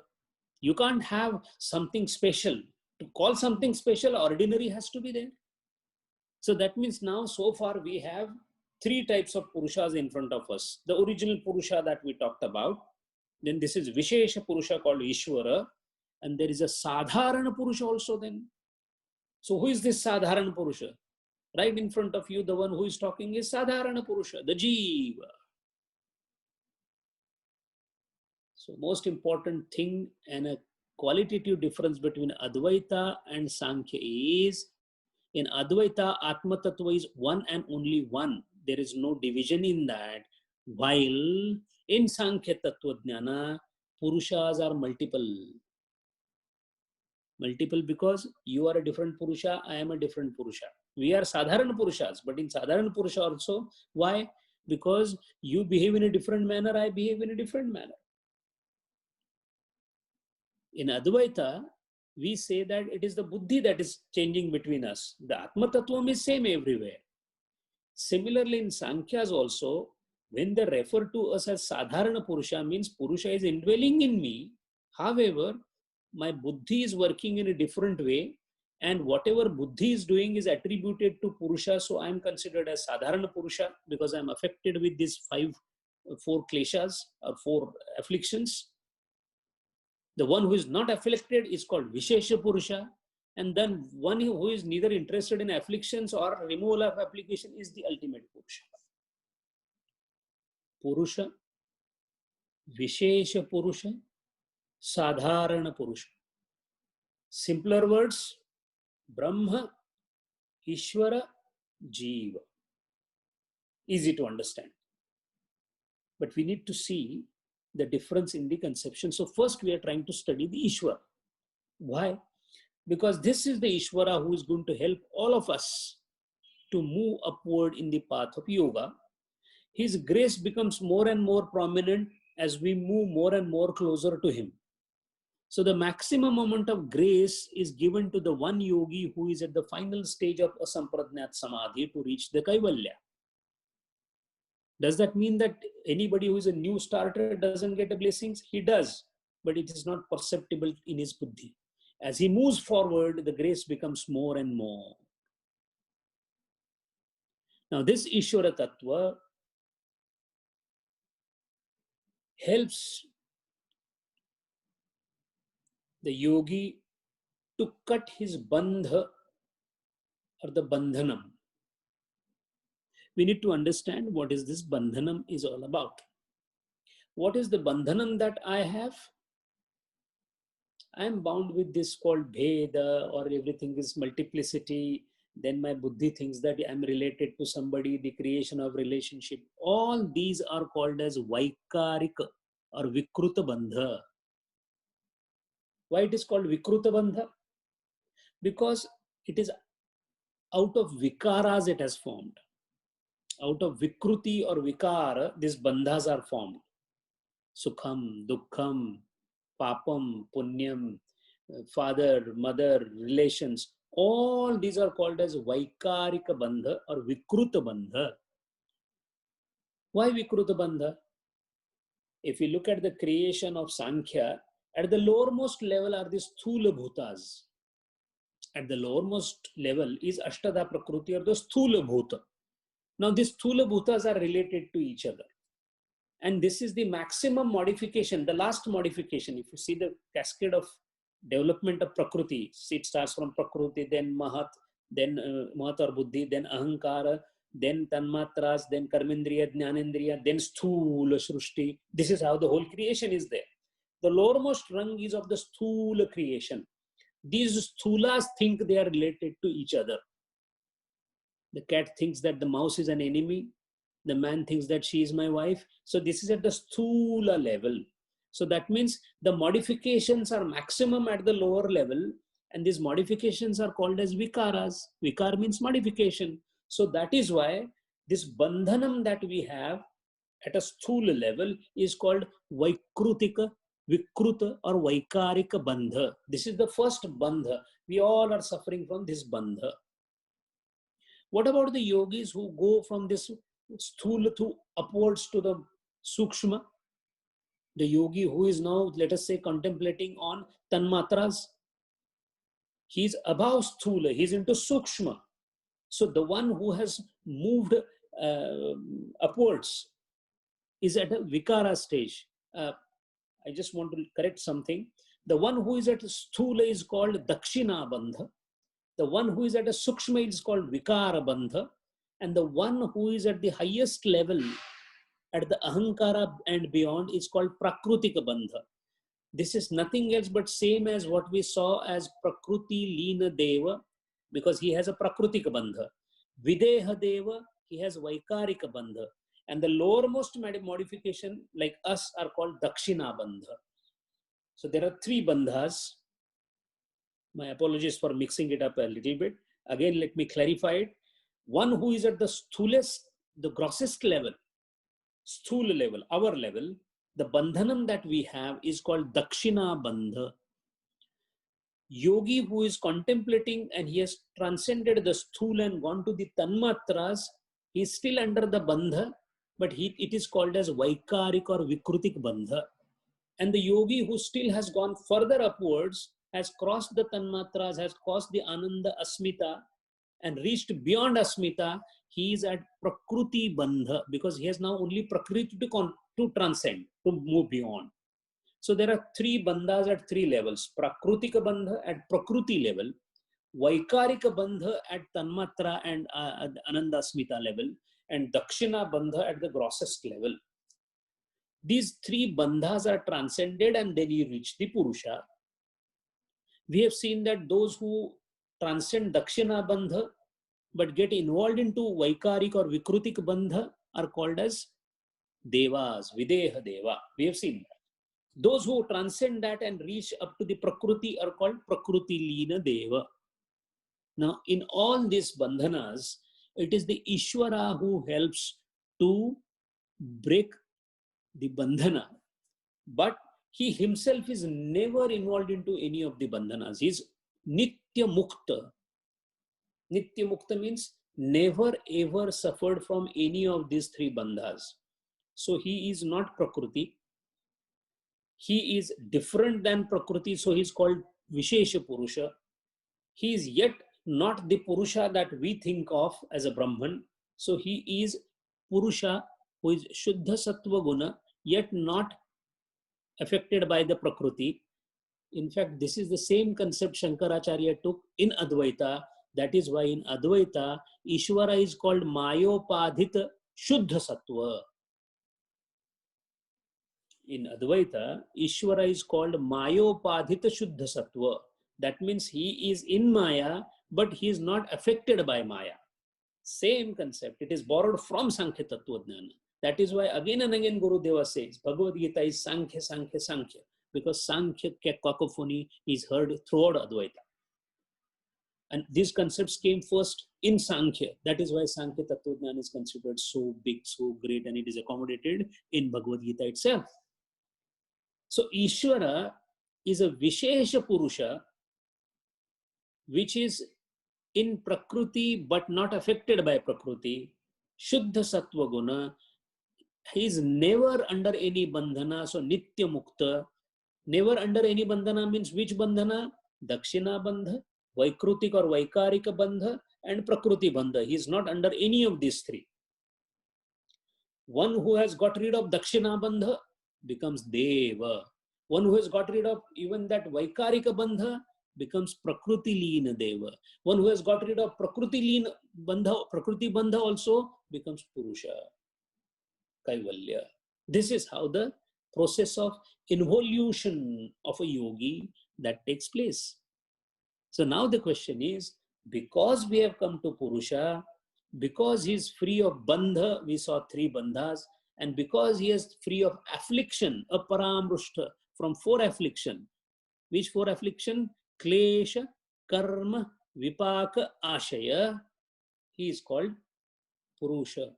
You can't have something special. To call something special, ordinary has to be there. So that means now, so far, we have three types of Purushas in front of us. The original Purusha that we talked about. Then this is Vishesha Purusha called Ishvara. And there is a Sadharana Purusha also then. So who is this Sadharana Purusha? Right in front of you, the one who is talking is Sadharana Purusha, the Jiva. So most important thing and a qualitative difference between Advaita and Sankhya is, in Advaita, Atma Tattva is one and only one. There is no division in that. While in Sankhya Tattva Jnana, Purushas are multiple. Multiple because you are a different Purusha, I am a different Purusha. We are Sadharana Purushas, but in Sadharana Purusha also, why? Because you behave in a different manner, I behave in a different manner. In Advaita, we say that it is the buddhi that is changing between us. The Atma Tattvam is same everywhere. Similarly, in Sankhyas also, when they refer to us as Sadharana Purusha, means Purusha is indwelling in me. However, my buddhi is working in a different way, and whatever buddhi is doing is attributed to Purusha, so I am considered as Sadharana Purusha because I am affected with these four kleshas or four afflictions. The one who is not afflicted is called Vishesha Purusha, and then one who is neither interested in afflictions or removal of application is the ultimate Purusha. Purusha, Vishesha Purusha, Sadharana Purusha. Simpler words, Brahma, Ishvara, Jiva. Easy to understand. But we need to see the difference in the conception. So first we are trying to study the Ishvara. Why? Because this is the Ishvara who is going to help all of us to move upward in the path of yoga. His grace becomes more and more prominent as we move more and more closer to him. So the maximum amount of grace is given to the one yogi who is at the final stage of Asampradnat Samadhi to reach the Kaivalya. Does that mean that anybody who is a new starter doesn't get the blessings? He does, but it is not perceptible in his buddhi. As he moves forward, the grace becomes more and more. Now this Ishvara Tattva helps the yogi to cut his bandha or the bandhanam. We need to understand what is this bandhanam is all about. What is the bandhanam that I have? I am bound with this called Bheda, or everything is multiplicity. Then my buddhi thinks that I am related to somebody, the creation of relationship. All these are called as Vaikarika or Vikruta Bandha. Why it is called Vikruta Bandha? Because it is out of Vikaras it has formed. Out of Vikruti or Vikara, these bandhas are formed. Sukham, Dukkham, Papam, Punyam, father, mother, relations. All these are called as Vaikarika Bandha or Vikruta Bandha. Why Vikruta Bandha? If you look at the creation of Sankhya, at the lowermost level are these Sthula Bhutas. At the lowermost level is Ashtada Prakriti or the Sthula Bhuta. Now these Sthula Bhutas are related to each other. And this is the maximum modification, the last modification. If you see the cascade of development of Prakriti, it starts from Prakriti, then Mahat, then Mahat or Buddhi, then Ahankara, then Tanmatras, then Karmendriya, Jnanendriya, then Sthula Shrushti. This is how the whole creation is there. The lowermost rung is of the Sthula creation. These Sthulas think they are related to each other. The cat thinks that the mouse is an enemy. The man thinks that she is my wife. So this is at the Sthula level. So that means the modifications are maximum at the lower level, And these modifications are called as vikaras. Vikar means modification. So that is why this bandhanam that we have at a sthula level is called Vaikrutika, Vikruta or Vaikarika bandha. This is the first bandha. We all are suffering from this bandha. What about the yogis who go from this sthula to upwards to the sukshma? The yogi who is now, let us say, contemplating on tanmatras, he's above sthula, he's into sukshma. So the one who has moved upwards is at a vikara stage. I just want to correct something. The one who is at sthula is called dakshina bandha. The one who is at a sukshma is called vikara bandha. And the one who is at the highest level, at the ahankara and beyond, is called prakrutika bandha. This is nothing else but same as what we saw as Prakruti Leena Deva, because he has a Prakrutika Bandha. Videha Deva, he has Vaikarika Bandha. And the lowermost modification, like us, are called Dakshina Bandha. So there are three bandhas. My apologies for mixing it up a little bit. Again, let me clarify it. One who is at the sthulest, the grossest level, sthula level, our level, the bandhanam that we have is called Dakshina Bandha. Yogi who is contemplating and he has transcended the sthula and gone to the tanmatras, he is still under the bandha, but it is called as Vaikarik or Vikrutik Bandha. And the yogi who still has gone further upwards, has crossed the tanmatras, has crossed the Ananda Asmita and reached beyond Asmita, he is at Prakruti Bandha, because he has now only Prakriti to transcend, to move beyond. So there are three bandhas at three levels. Prakrutika Bandha at Prakruti level, Vaikarika Bandha at Tanmatra and Ananda Asmita level, and Dakshina Bandha at the grossest level. These three bandhas are transcended and then you reach the Purusha. We have seen that those who transcend Dakshina Bandha but get involved into Vaikarik or Vikrutik Bandha are called as Devas, Videha Deva. We have seen that. Those who transcend that and reach up to the Prakruti are called Prakruti Leena Deva. Now, in all these bandhanas, it is the Ishvara who helps to break the bandhana, but he himself is never involved into any of the bandhanas. He is Nitya Mukta. Nitya Mukta means never ever suffered from any of these three bandhas. So he is not Prakriti. He is different than Prakriti, so he is called Vishesha Purusha. He is yet not the Purusha that we think of as a Brahman. So he is Purusha who is Shuddha Sattva Guna, yet not affected by the Prakriti. In fact, this is the same concept Shankaracharya took in Advaita. That is why in Advaita, Ishvara is called Mayopadhita Shuddha Sattva. In Advaita, Ishvara is called Mayopadhita Shuddha Sattva. That means he is in Maya, but he is not affected by Maya. Same concept. It is borrowed from Sankhya Tattva Jnana. That is why again and again Guru Deva says, Bhagavad Gita is Sankhya, Sankhya, Sankhya. Because Sankhya cacophony is heard throughout Advaita. And these concepts came first in Sankhya. That is why Sankhya Tattva Jnana is considered so big, so great, and it is accommodated in Bhagavad Gita itself. So Ishvara is a Vishesha Purusha, which is in Prakriti but not affected by Prakriti. Shuddha Sattva Guna. He is never under any bandhana, so Nitya Mukta. Never under any bandhana means which bandhana? Dakshina Bandha, Vaikrutik or Vaikarika Bandha, and Prakriti Bandha. He is not under any of these three. One who has got rid of Dakshina Bandha becomes Deva. One who has got rid of even that Vaikarika Bandha becomes Prakriti Leena Deva. One who has got rid of Prakriti Leena Bandha, Prakriti Bandha also becomes Purusha, Kaivalya. This is how the process of involution of a yogi that takes place. So now the question is, because we have come to Purusha, because he is free of bandha, we saw three bandhas, and because he is free of affliction, aparamrushta, from four affliction. Which four affliction? Klesha, karma vipaka ashaya, he is called Purusha.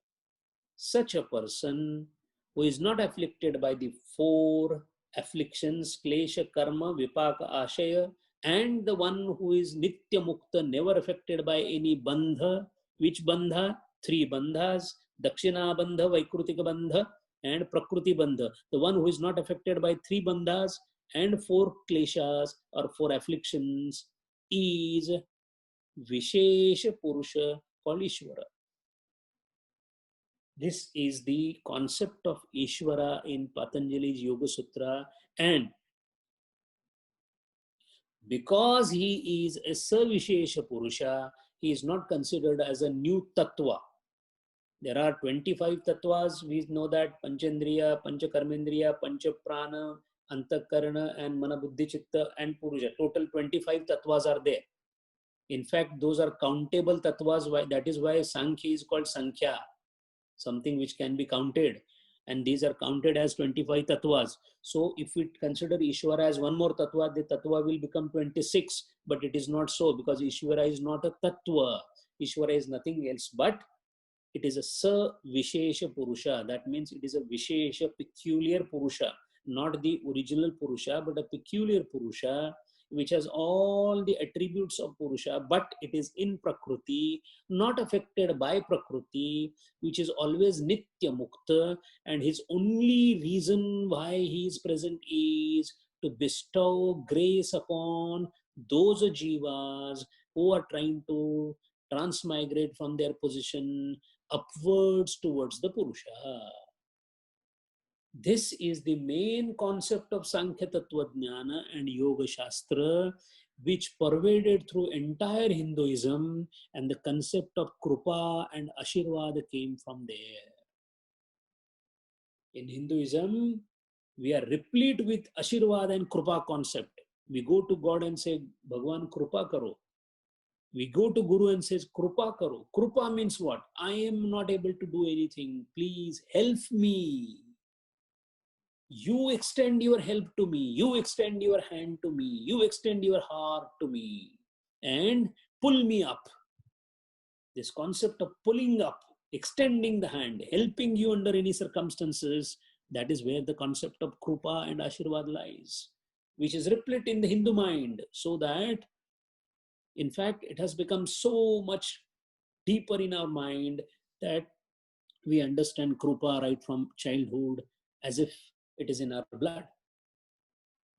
Such a person who is not afflicted by the four afflictions, klesha, karma, vipaka, ashaya, and the one who is nitya mukta, never affected by any bandha. Which bandha? Three bandhas: dakshina bandha, vaikrutika bandha, and prakriti bandha. The one who is not affected by three bandhas and four kleshas or four afflictions is Vishesha Purusha called Ishvara. This is the concept of Ishvara in Patanjali's Yoga Sutra, and because he is a Savishesha Purusha, he is not considered as a new Tattva. There are 25 Tattvas, we know that: Panchendriya, Panchakarmendriya, Panchaprana, Antakarana, and Mana Buddhi Chitta, and Purusha. Total 25 Tattvas are there. In fact, those are countable Tattvas. That is why Sankhya is called Sankhya, something which can be counted, and these are counted as 25 tattvas. So if we consider Ishvara as one more tattva, the tattva will become 26, but it is not so, because Ishvara is not a tattva. Ishvara is nothing else but it is a Sa Vishesha Purusha. That means it is a Vishesha, peculiar Purusha, not the original Purusha, but a peculiar Purusha which has all the attributes of Purusha, but it is in Prakriti, not affected by Prakriti, which is always Nitya Mukta, and his only reason why he is present is to bestow grace upon those jivas who are trying to transmigrate from their position upwards towards the Purusha. This is the main concept of Sankhya Tattva Jnana and Yoga Shastra, which pervaded through entire Hinduism, and the concept of Krupa and Ashirvad came from there. In Hinduism, we are replete with Ashirvad and Krupa concept. We go to God and say, Bhagwan Krupa karo. We go to Guru and says, Krupa karo. Krupa means what? I am not able to do anything. Please help me. You extend your help to me. You extend your hand to me. You extend your heart to me. And pull me up. This concept of pulling up, extending the hand, helping you under any circumstances, that is where the concept of Krupa and Ashirvad lies, which is replete in the Hindu mind, so that in fact it has become so much deeper in our mind that we understand Krupa right from childhood as if it is in our blood.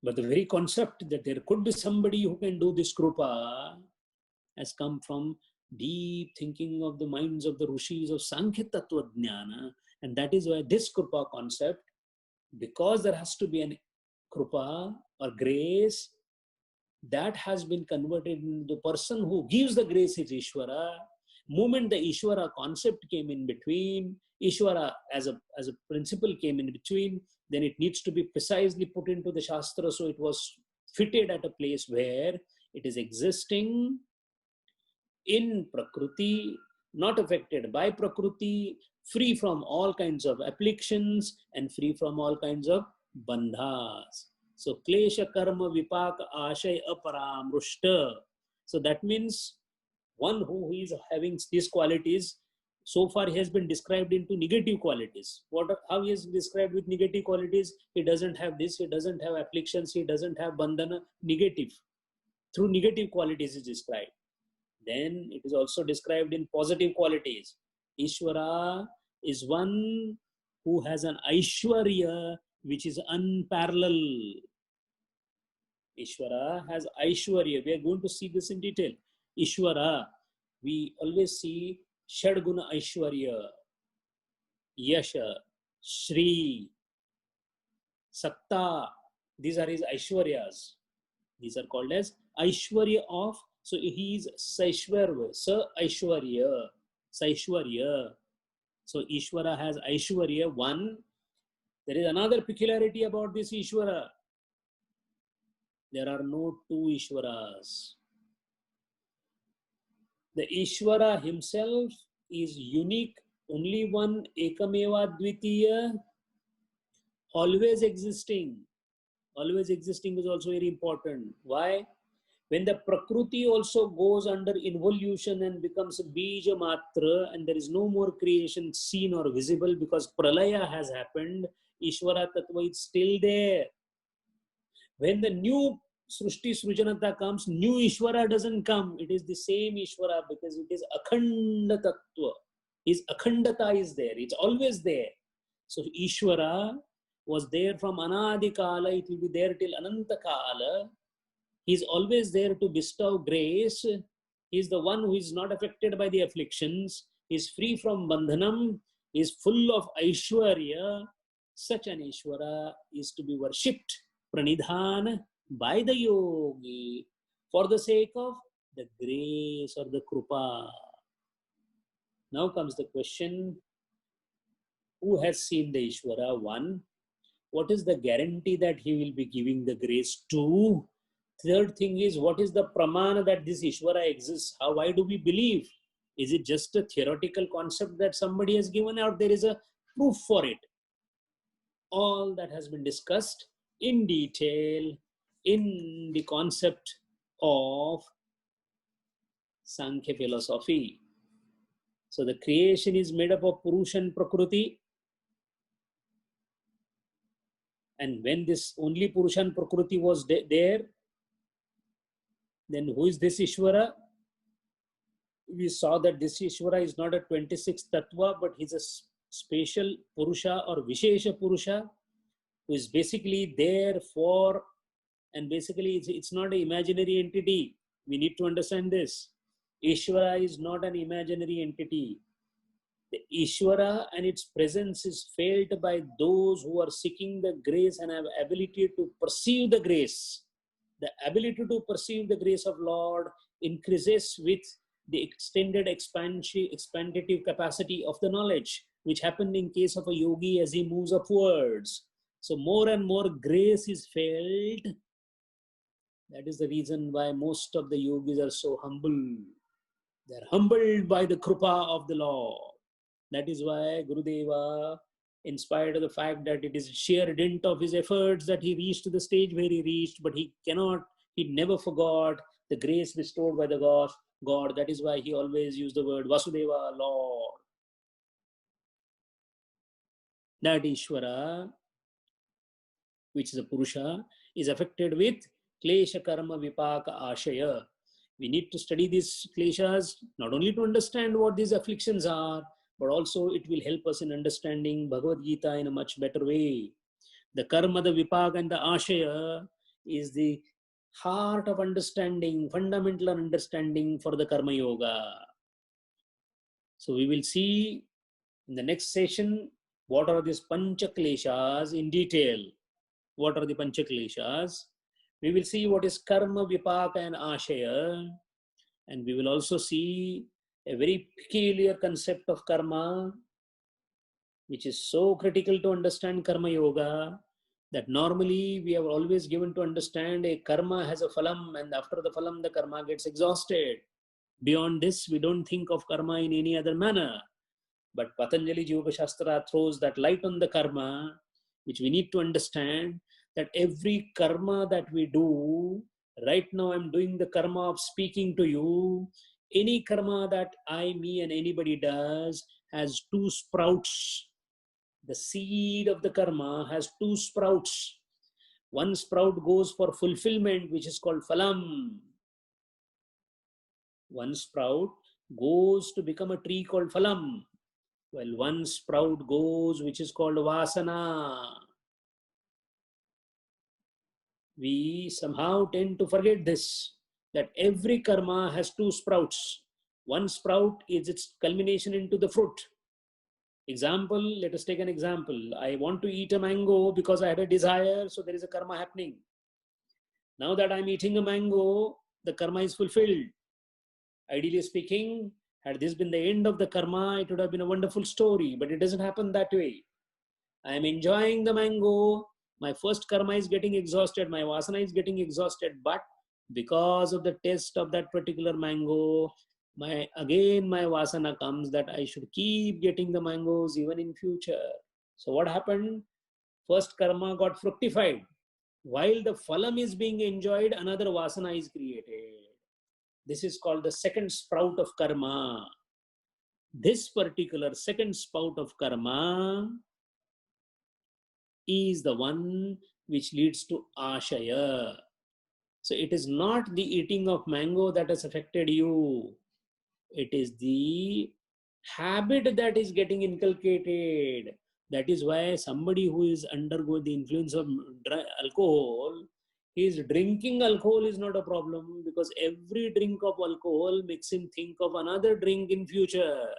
But the very concept that there could be somebody who can do this Krupa has come from deep thinking of the minds of the Rishis of Sankhya Tattva Jnana, and that is why this Krupa concept, because there has to be an Krupa or grace, that has been converted into the person who gives the grace is Ishvara. Moment the Ishvara concept came in between, Ishvara as a principle came in between, then it needs to be precisely put into the Shastra, so it was fitted at a place where it is existing in Prakriti, not affected by Prakriti, free from all kinds of afflictions and free from all kinds of bandhas. So, klesha, karma, vipaka, ashay, aparamrushta. So that means one who is having these qualities, so far he has been described into negative qualities. How he is described with negative qualities? He doesn't have this, he doesn't have afflictions, he doesn't have bandhana, negative. Through negative qualities is described. Then it is also described in positive qualities. Ishvara is one who has an Aishwarya which is unparalleled. Ishvara has Aishwarya. We are going to see this in detail. Ishvara, we always see Shadguna Aishwarya, Yasha, Shri, Satta. These are his Aishwaryas. These are called as Aishwarya of. So he is Saishwarya, Sa Aishwarya, Saishwarya. So Ishvara has Aishwarya, one. There is another peculiarity about this Ishvara. There are no two Ishvaras. The Ishvara himself is unique, only one, Ekameva Dvitiya, always existing. Always existing is also very important. Why? When the Prakriti also goes under involution and becomes Bija Matra, and there is no more creation seen or visible because Pralaya has happened, Ishvara Tattva is still there. When the new Srushti Srujanata comes, new Ishvara doesn't come. It is the same Ishvara because it is Akhanda Tattva. His Akhandata is there. It's always there. So Ishvara was there from Anadi Kala. It will be there till Ananta Kala. He is always there to bestow grace. He is the one who is not affected by the afflictions. He is free from bandhanam. He is full of Aishwarya. Such an Ishvara is to be worshipped, pranidhana, by the yogi for the sake of the grace or the krupa. Now comes the question, who has seen the Ishvara? One, what is the guarantee that he will be giving the grace to? Third thing is, what is the pramana that this Ishvara exists? Why do we believe? Is it just a theoretical concept that somebody has given, or there is a proof for it? All that has been discussed in detail in the concept of Sankhya philosophy. So the creation is made up of Purusha and Prakriti. And when this only Purusha and Prakriti was there, then who is this Ishvara? We saw that this Ishvara is not a 26th Tattva, but he's a special Purusha or Vishesha Purusha, who is basically there for, and basically it's not an imaginary entity. We need to understand this. Ishvara is not an imaginary entity. The Ishvara and its presence is felt by those who are seeking the grace and have ability to perceive the grace. The ability to perceive the grace of Lord increases with the extended expandative capacity of the knowledge, which happened in case of a yogi as he moves upwards. So more and more grace is felt. That is the reason why most of the yogis are so humble. They are humbled by the krupa of the Lord. That is why Gurudeva, in spite of the fact that it is sheer dint of his efforts that he reached the stage where he reached, but he never forgot the grace bestowed by the God. That is why he always used the word Vasudeva, Lord. That Ishvara, which is a Purusha, is affected with Klesha Karma Vipaka Ashaya. We need to study these kleshas not only to understand what these afflictions are, but also it will help us in understanding Bhagavad Gita in a much better way. The karma, the vipaka, and the ashaya is the heart of understanding, fundamental understanding for the karma yoga. So we will see in the next session what are these pancha kleshas in detail. What are the pancha kleshas? We will see what is karma, vipaka, and ashaya. And we will also see a very peculiar concept of karma, which is so critical to understand karma yoga, that normally we are always given to understand a karma has a phalam, and after the phalam the karma gets exhausted. Beyond this, we don't think of karma in any other manner. But Patanjali Yoga Shastra throws that light on the karma, which we need to understand, that every karma that we do, right now I'm doing the karma of speaking to you. Any karma that I, me, and anybody does has two sprouts. The seed of the karma has two sprouts. One sprout goes for fulfillment, which is called phalam. One sprout goes to become a tree called phalam, while one sprout goes, which is called vasana. We somehow tend to forget this, that every karma has two sprouts. One sprout is its culmination into the fruit. Example, let us take an example. I want to eat a mango because I have a desire, so there is a karma happening. Now that I'm eating a mango, the karma is fulfilled. Ideally speaking, had this been the end of the karma, it would have been a wonderful story, but it doesn't happen that way. I am enjoying the mango. My first karma is getting exhausted. My vasana is getting exhausted. But because of the taste of that particular mango, my vasana comes that I should keep getting the mangoes even in future. So what happened? First karma got fructified. While the phalam is being enjoyed, another vasana is created. This is called the second sprout of karma. This particular second spout of karma is the one which leads to ashaya. So it is not the eating of mango that has affected you. It is the habit that is getting inculcated. That is why somebody who is undergoing the influence of alcohol, his drinking alcohol is not a problem, because every drink of alcohol makes him think of another drink in future.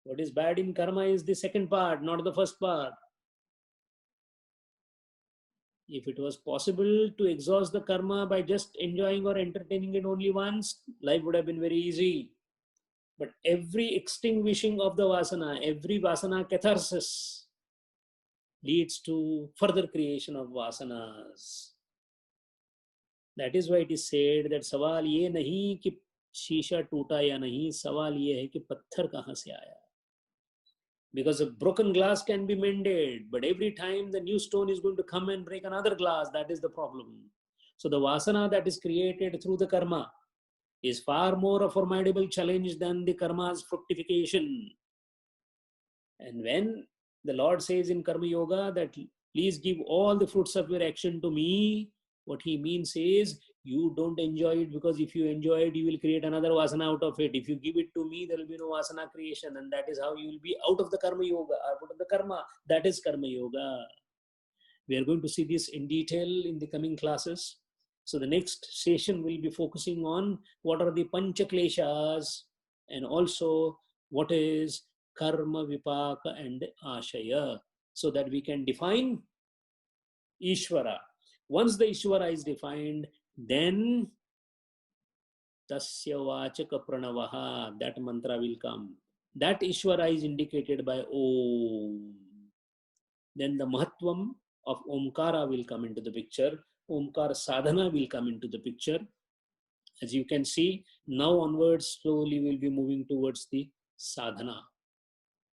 What is bad in karma is the second part, not the first part. If it was possible to exhaust the karma by just enjoying or entertaining it only once, life would have been very easy. But every extinguishing of the vasana, every vasana catharsis leads to further creation of vasanas. That is why it is said that सवाल ये नहीं कि शीशा टूटा या नहीं, सवाल ये है कि पत्थर कहाँ से आया. Because a broken glass can be mended, but every time the new stone is going to come and break another glass. That is the problem. So the vasana that is created through the karma is far more a formidable challenge than the karma's fructification. And when the Lord says in Karma Yoga that please give all the fruits of your action to me, what he means is you don't enjoy it, because if you enjoy it, you will create another vasana out of it. If you give it to me, there will be no vasana creation, and that is how you will be out of the Karma Yoga, out of the karma. That is Karma Yoga. We are going to see this in detail in the coming classes. So the next session will be focusing on what are the pancha kleshas, and also what is karma vipaka and ashaya, so that we can define Ishvara. Once the Ishvara is defined, then tasya vachaka pranavaha, that mantra will come. That Ishvara is indicated by Om. Then the Mahatvam of Omkara will come into the picture. Omkara sadhana will come into the picture. As you can see, now onwards, slowly we'll be moving towards the sadhana,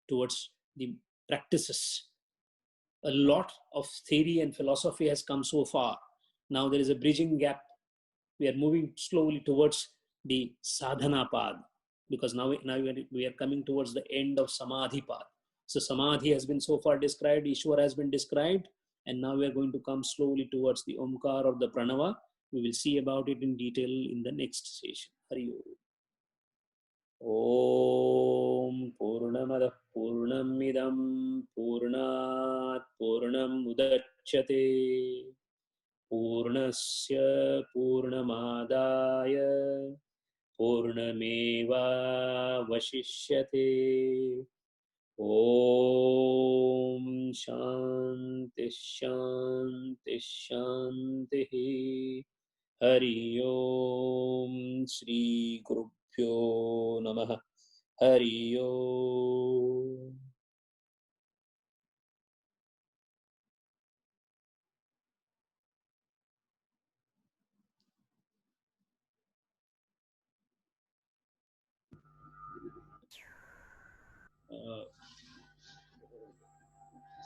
towards the practices. A lot of theory and philosophy has come so far. Now there is a bridging gap. We are moving slowly towards the sadhana path, because now we are coming towards the end of samadhi path. So samadhi has been so far described, Ishwara has been described, and now we are going to come slowly towards the Omkar or the Pranava. We will see about it in detail in the next session. Hari Om. Purnamada Purnamidam Purnat Purnam Udachyate Purnasya Purnamadaya Purnameva Vashishyate. Om Shanti Shanti Shanti. Hari Om. Shri Gurubhyo Namaha. Hari Om.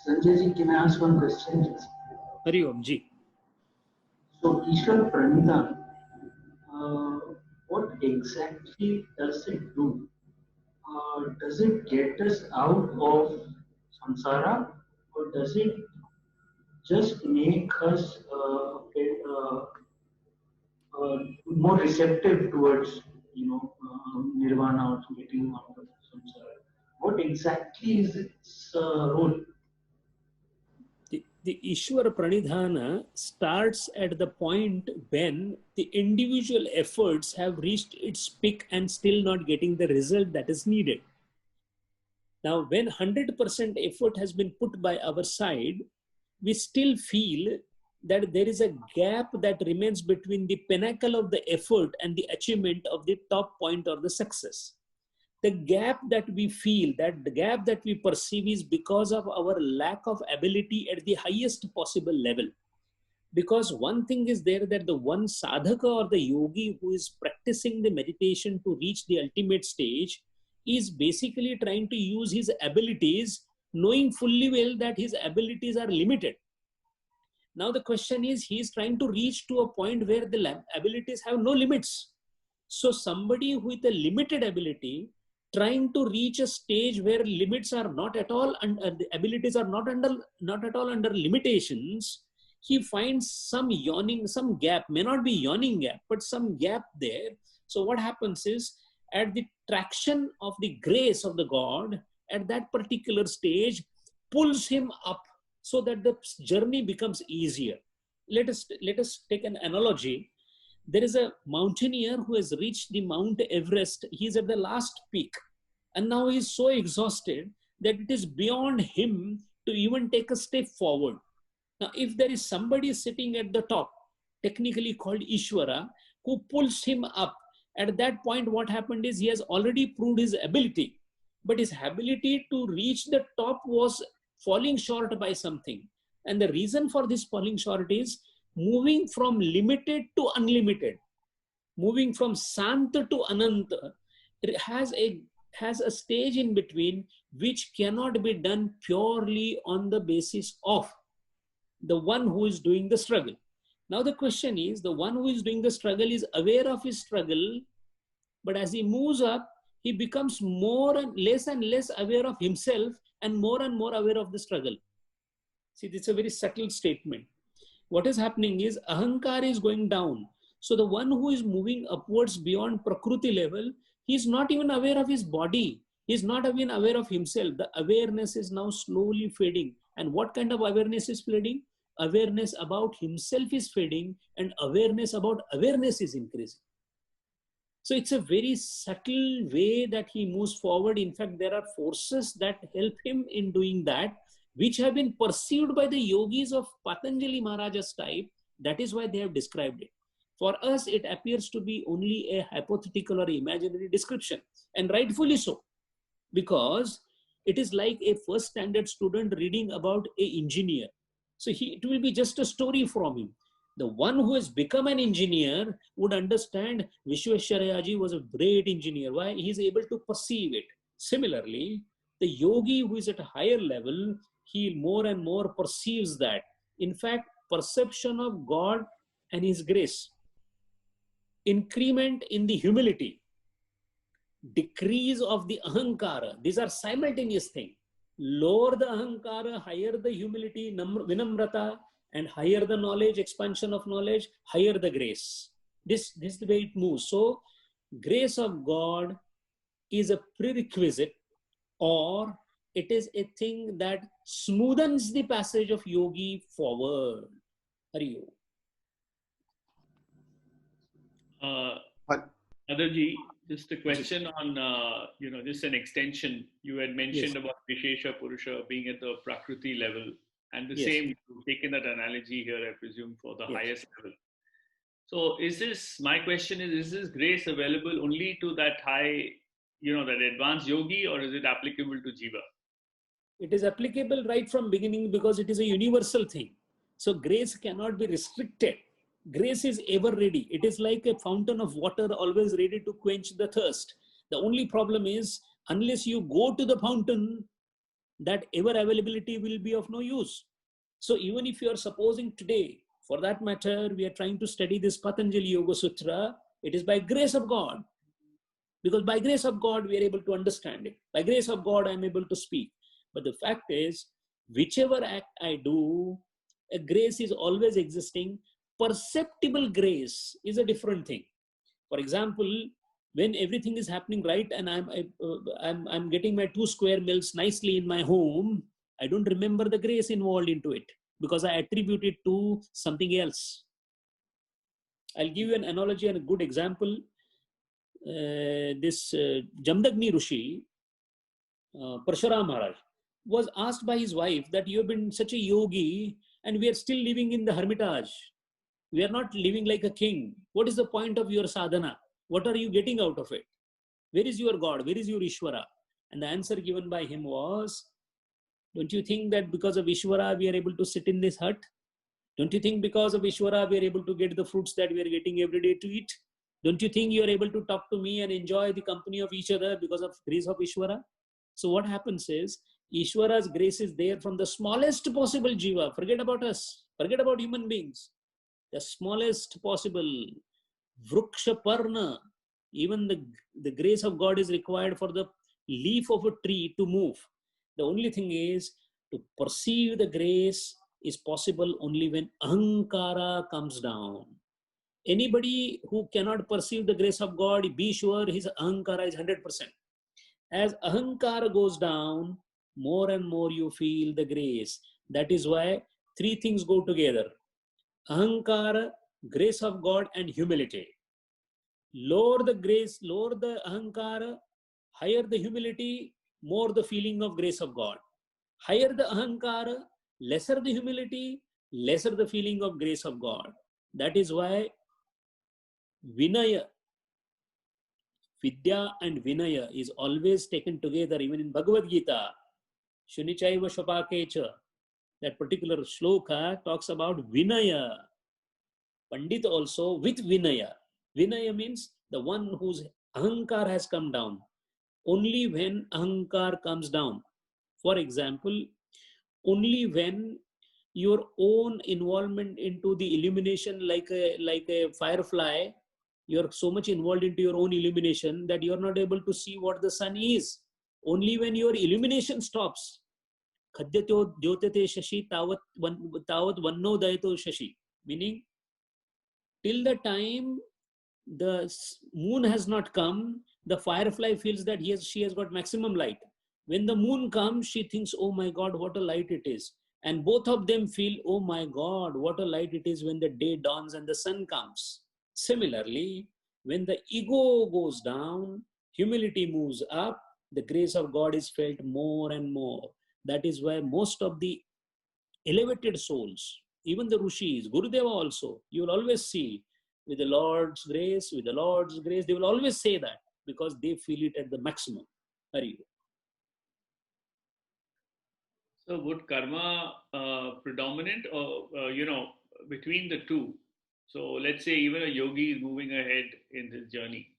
Sanjay ji, can I ask one question? Hari Om ji. So, Ishwar Pranidhan, what exactly does it do? Does it get us out of samsara, or does it just make us more receptive towards, nirvana or getting out of samsara? What exactly is its role? The Ishwara Pranidhana starts at the point when the individual efforts have reached its peak and still not getting the result that is needed. Now, when 100% effort has been put by our side, we still feel that there is a gap that remains between the pinnacle of the effort and the achievement of the top point or the success. The gap that we feel, that the gap that we perceive, is because of our lack of ability at the highest possible level. Because one thing is there, that the one sadhaka or the yogi who is practicing the meditation to reach the ultimate stage is basically trying to use his abilities, knowing fully well that his abilities are limited. Now the question is, he is trying to reach to a point where the abilities have no limits. So somebody with a limited ability trying to reach a stage where limits are not at all, and the abilities are not at all under limitations, he finds some yawning, some gap, may not be yawning gap, but some gap there. So what happens is, at the traction of the grace of the God, at that particular stage, pulls him up so that the journey becomes easier. Let us take an analogy. There is a mountaineer who has reached the Mount Everest. He's at the last peak, and now he's so exhausted that it is beyond him to even take a step forward. Now, if there is somebody sitting at the top, technically called Ishvara, who pulls him up, at that point, what happened is he has already proved his ability, but his ability to reach the top was falling short by something. And the reason for this falling short is moving from limited to unlimited, moving from Santa to Ananta. It has a stage in between which cannot be done purely on the basis of the one who is doing the struggle. Now the question is, the one who is doing the struggle is aware of his struggle, but as he moves up, he becomes more and less aware of himself and more aware of the struggle. See, this is a very subtle statement. What is happening is ahankar is going down. So the one who is moving upwards beyond Prakriti level, he is not even aware of his body. He is not even aware of himself. The awareness is now slowly fading. And what kind of awareness is fading? Awareness about himself is fading, and awareness about awareness is increasing. So it's a very subtle way that he moves forward. In fact, there are forces that help him in doing that, which have been perceived by the yogis of Patanjali Maharaja's type. That is why they have described it. For us, it appears to be only a hypothetical or imaginary description, and rightfully so, because it is like a first standard student reading about an engineer. So it will be just a story from him. The one who has become an engineer would understand Vishweshwarayaji was a great engineer. Why? He is able to perceive it. Similarly, the yogi who is at a higher level, he more and more perceives that. In fact, perception of God and His grace, increment in the humility, decrease of the ahankara, these are simultaneous things. Lower the ahankara, higher the humility, vinamrata, and higher the knowledge, expansion of knowledge, higher the grace. This is the way it moves. So, grace of God is a prerequisite, or it is a thing that smoothens the passage of yogi forward. Hari Uh, But Adharji, just a question on, just an extension. You had mentioned Yes. about Vishesha Purusha being at the Prakriti level, and the Yes. same, you've taken that analogy here, I presume, for the Yes. highest level. So my question is this grace available only to that high, that advanced yogi, or is it applicable to Jiva? It is applicable right from beginning because it is a universal thing. So grace cannot be restricted. Grace is ever ready. It is like a fountain of water always ready to quench the thirst. The only problem is, unless you go to the fountain, that ever availability will be of no use. So even if you are supposing today, for that matter, we are trying to study this Patanjali Yoga Sutra, it is by grace of God. Because by grace of God, we are able to understand it. By grace of God, I am able to speak. But the fact is, whichever act I do, a grace is always existing. Perceptible grace is a different thing. For example, when everything is happening right and I'm getting my 2 square meals nicely in my home, I don't remember the grace involved into it because I attribute it to something else. I'll give you an analogy and a good example. This Jamdagni Rishi, Parshuram Maharaj, was asked by his wife that you have been such a yogi and we are still living in the hermitage. We are not living like a king. What is the point of your sadhana? What are you getting out of it? Where is your God? Where is your Ishvara? And the answer given by him was, don't you think that because of Ishvara we are able to sit in this hut? Don't you think because of Ishvara we are able to get the fruits that we are getting every day to eat? Don't you think you are able to talk to me and enjoy the company of each other because of grace of Ishvara? So what happens is, Ishvara's grace is there from the smallest possible jiva. Forget about us. Forget about human beings. The smallest possible Vriksha Parna, even the grace of God is required for the leaf of a tree to move. The only thing is to perceive the grace is possible only when ahankara comes down. Anybody who cannot perceive the grace of God, be sure his ahankara is 100%. As ahankara goes down, more and more you feel the grace. That is why three things go together: ahankara, grace of God, and humility. Lower the grace, lower the ahankara, higher the humility, more the feeling of grace of God. Higher the ahankara, lesser the humility, lesser the feeling of grace of God. That is why Vinaya, Vidya and Vinaya is always taken together, even in Bhagavad Gita. Shunichaiva Shapakecha. That particular shloka talks about Vinaya. Pandit also with Vinaya. Vinaya means the one whose ahankar has come down. Only when ahankar comes down. For example, only when your own involvement into the illumination, like a firefly, you're so much involved into your own illumination that you're not able to see what the sun is. Only when your illumination stops. Khadyato dyotate shashi tavat vanno dayato shashi. Meaning, till the time the moon has not come, the firefly feels that she has got maximum light. When the moon comes, she thinks, oh my God, what a light it is. And both of them feel, oh my God, what a light it is when the day dawns and the sun comes. Similarly, when the ego goes down, humility moves up, the grace of God is felt more and more. That is why most of the elevated souls, even the Rishis, Gurudeva also, you will always see, with the Lord's grace, with the Lord's grace, they will always say that because they feel it at the maximum. Hari. So would karma predominant or, between the two? So let's say even a yogi is moving ahead in his journey,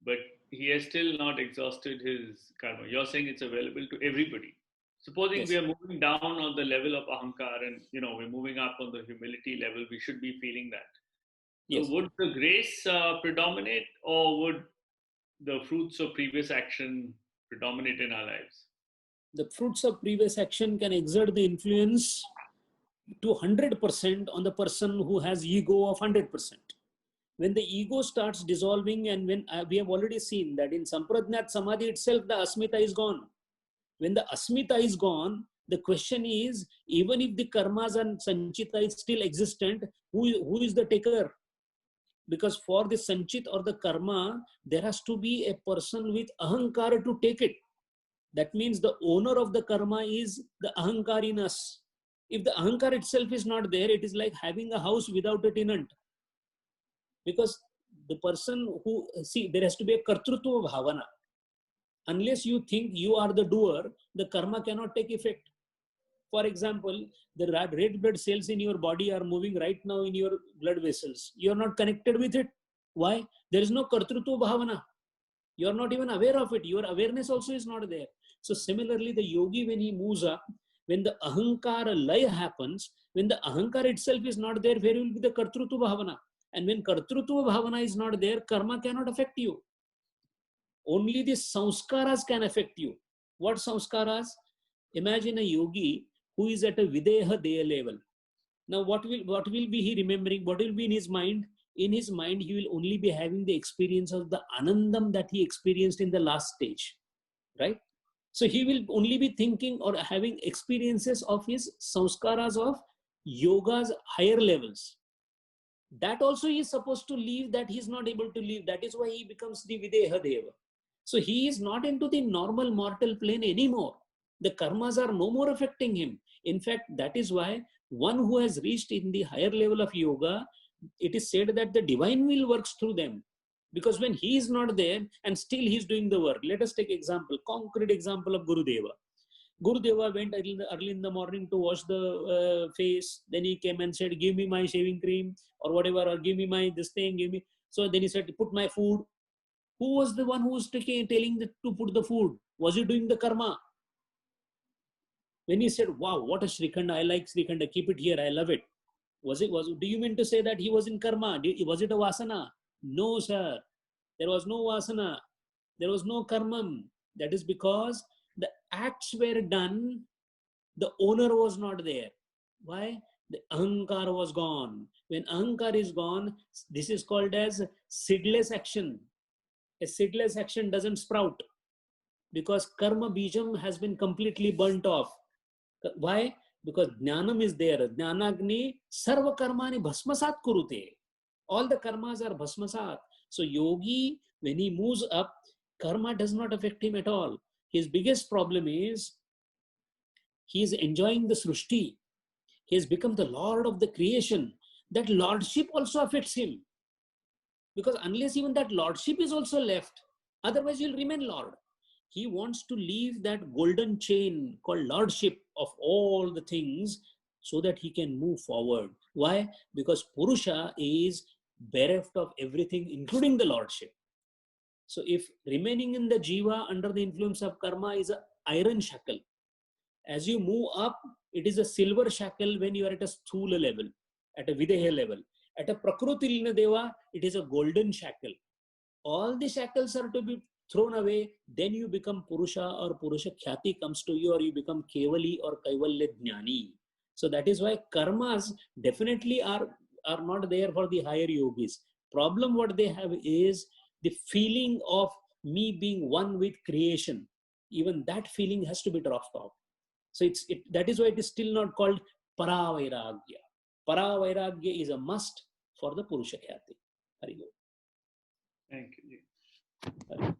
but he has still not exhausted his karma. You're saying it's available to everybody. Supposing Yes. we are moving down on the level of ahankar and, we're moving up on the humility level, we should be feeling that. So Yes. would the grace predominate, or would the fruits of previous action predominate in our lives? The fruits of previous action can exert the influence to 100% on the person who has ego of 100%. When the ego starts dissolving, and when we have already seen that in Sampradnat Samadhi itself, the Asmita is gone. When the Asmita is gone, the question is, even if the karmas and Sanchita is still existent, who is the taker? Because for the Sanchit or the karma, there has to be a person with ahankara to take it. That means the owner of the karma is the ahankar in us. If the ahankar itself is not there, it is like having a house without a tenant. Because the person who, see, there has to be a kartrutva bhavana. Unless you think you are the doer, the karma cannot take effect. For example, the red blood cells in your body are moving right now in your blood vessels. You are not connected with it. Why? There is no kartrutva bhavana. You are not even aware of it. Your awareness also is not there. So similarly, the yogi, when he moves up, when the ahankara laya happens, when the ahankara itself is not there, where will be the kartrutva bhavana? And when kartrutva bhavana is not there, karma cannot affect you. Only the sanskaras can affect you. What sanskaras? Imagine a yogi who is at a videha deya level. Now, what will be he remembering? What will be in his mind? In his mind, he will only be having the experience of the anandam that he experienced in the last stage, right? So he will only be thinking or having experiences of his sanskaras of yoga's higher levels. That also he is supposed to leave, that he is not able to leave. That is why he becomes the videha deva. So he is not into the normal mortal plane anymore. The karmas are no more affecting him. In fact, that is why one who has reached in the higher level of yoga, it is said that the divine will works through them. Because when he is not there and still he is doing the work. Let us take example, concrete example of Gurudeva. Gurudeva went early in the morning to wash the face. Then he came and said, give me my shaving cream or whatever, or give me my this thing, give me. So then he said, put my food. Who was the one who was telling to put the food? Was he doing the karma? When he said, wow, what a Srikhanda, I like Srikhanda, keep it here, I love it. Do you mean to say that he was in karma? Was it a vasana? No, sir. There was no vasana. There was no karmam. That is because the acts were done, the owner was not there. Why? The ahankar was gone. When ahankar is gone, this is called as seedless action. A seedless action doesn't sprout because karma bijam has been completely burnt off. Why? Because jnanam is there. Jnanagni sarva karmani bhasmasat kurute. All the karmas are bhasmasat. So yogi, when he moves up, karma does not affect him at all. His biggest problem is he is enjoying the srushti. He has become the lord of the creation. That lordship also affects him. Because unless even that lordship is also left, otherwise you'll remain lord. He wants to leave that golden chain called lordship of all the things so that he can move forward. Why? Because Purusha is bereft of everything, including the lordship. So if remaining in the jiva under the influence of karma is an iron shackle, as you move up, it is a silver shackle when you are at a sthula level, at a videha level. At a prakruti lina deva, it is a golden shackle. All the shackles are to be thrown away, then you become Purusha, or Purusha Khyati comes to you, or you become Kevali or Kaivalya Jnani. So that is why karmas definitely are not there for the higher yogis. Problem what they have is the feeling of me being one with creation. Even that feeling has to be dropped off. So that is why it is still not called Paravairagya. Paravairagya is a must for the Purusha Khyati. Hari Om. Thank you. Hari Om.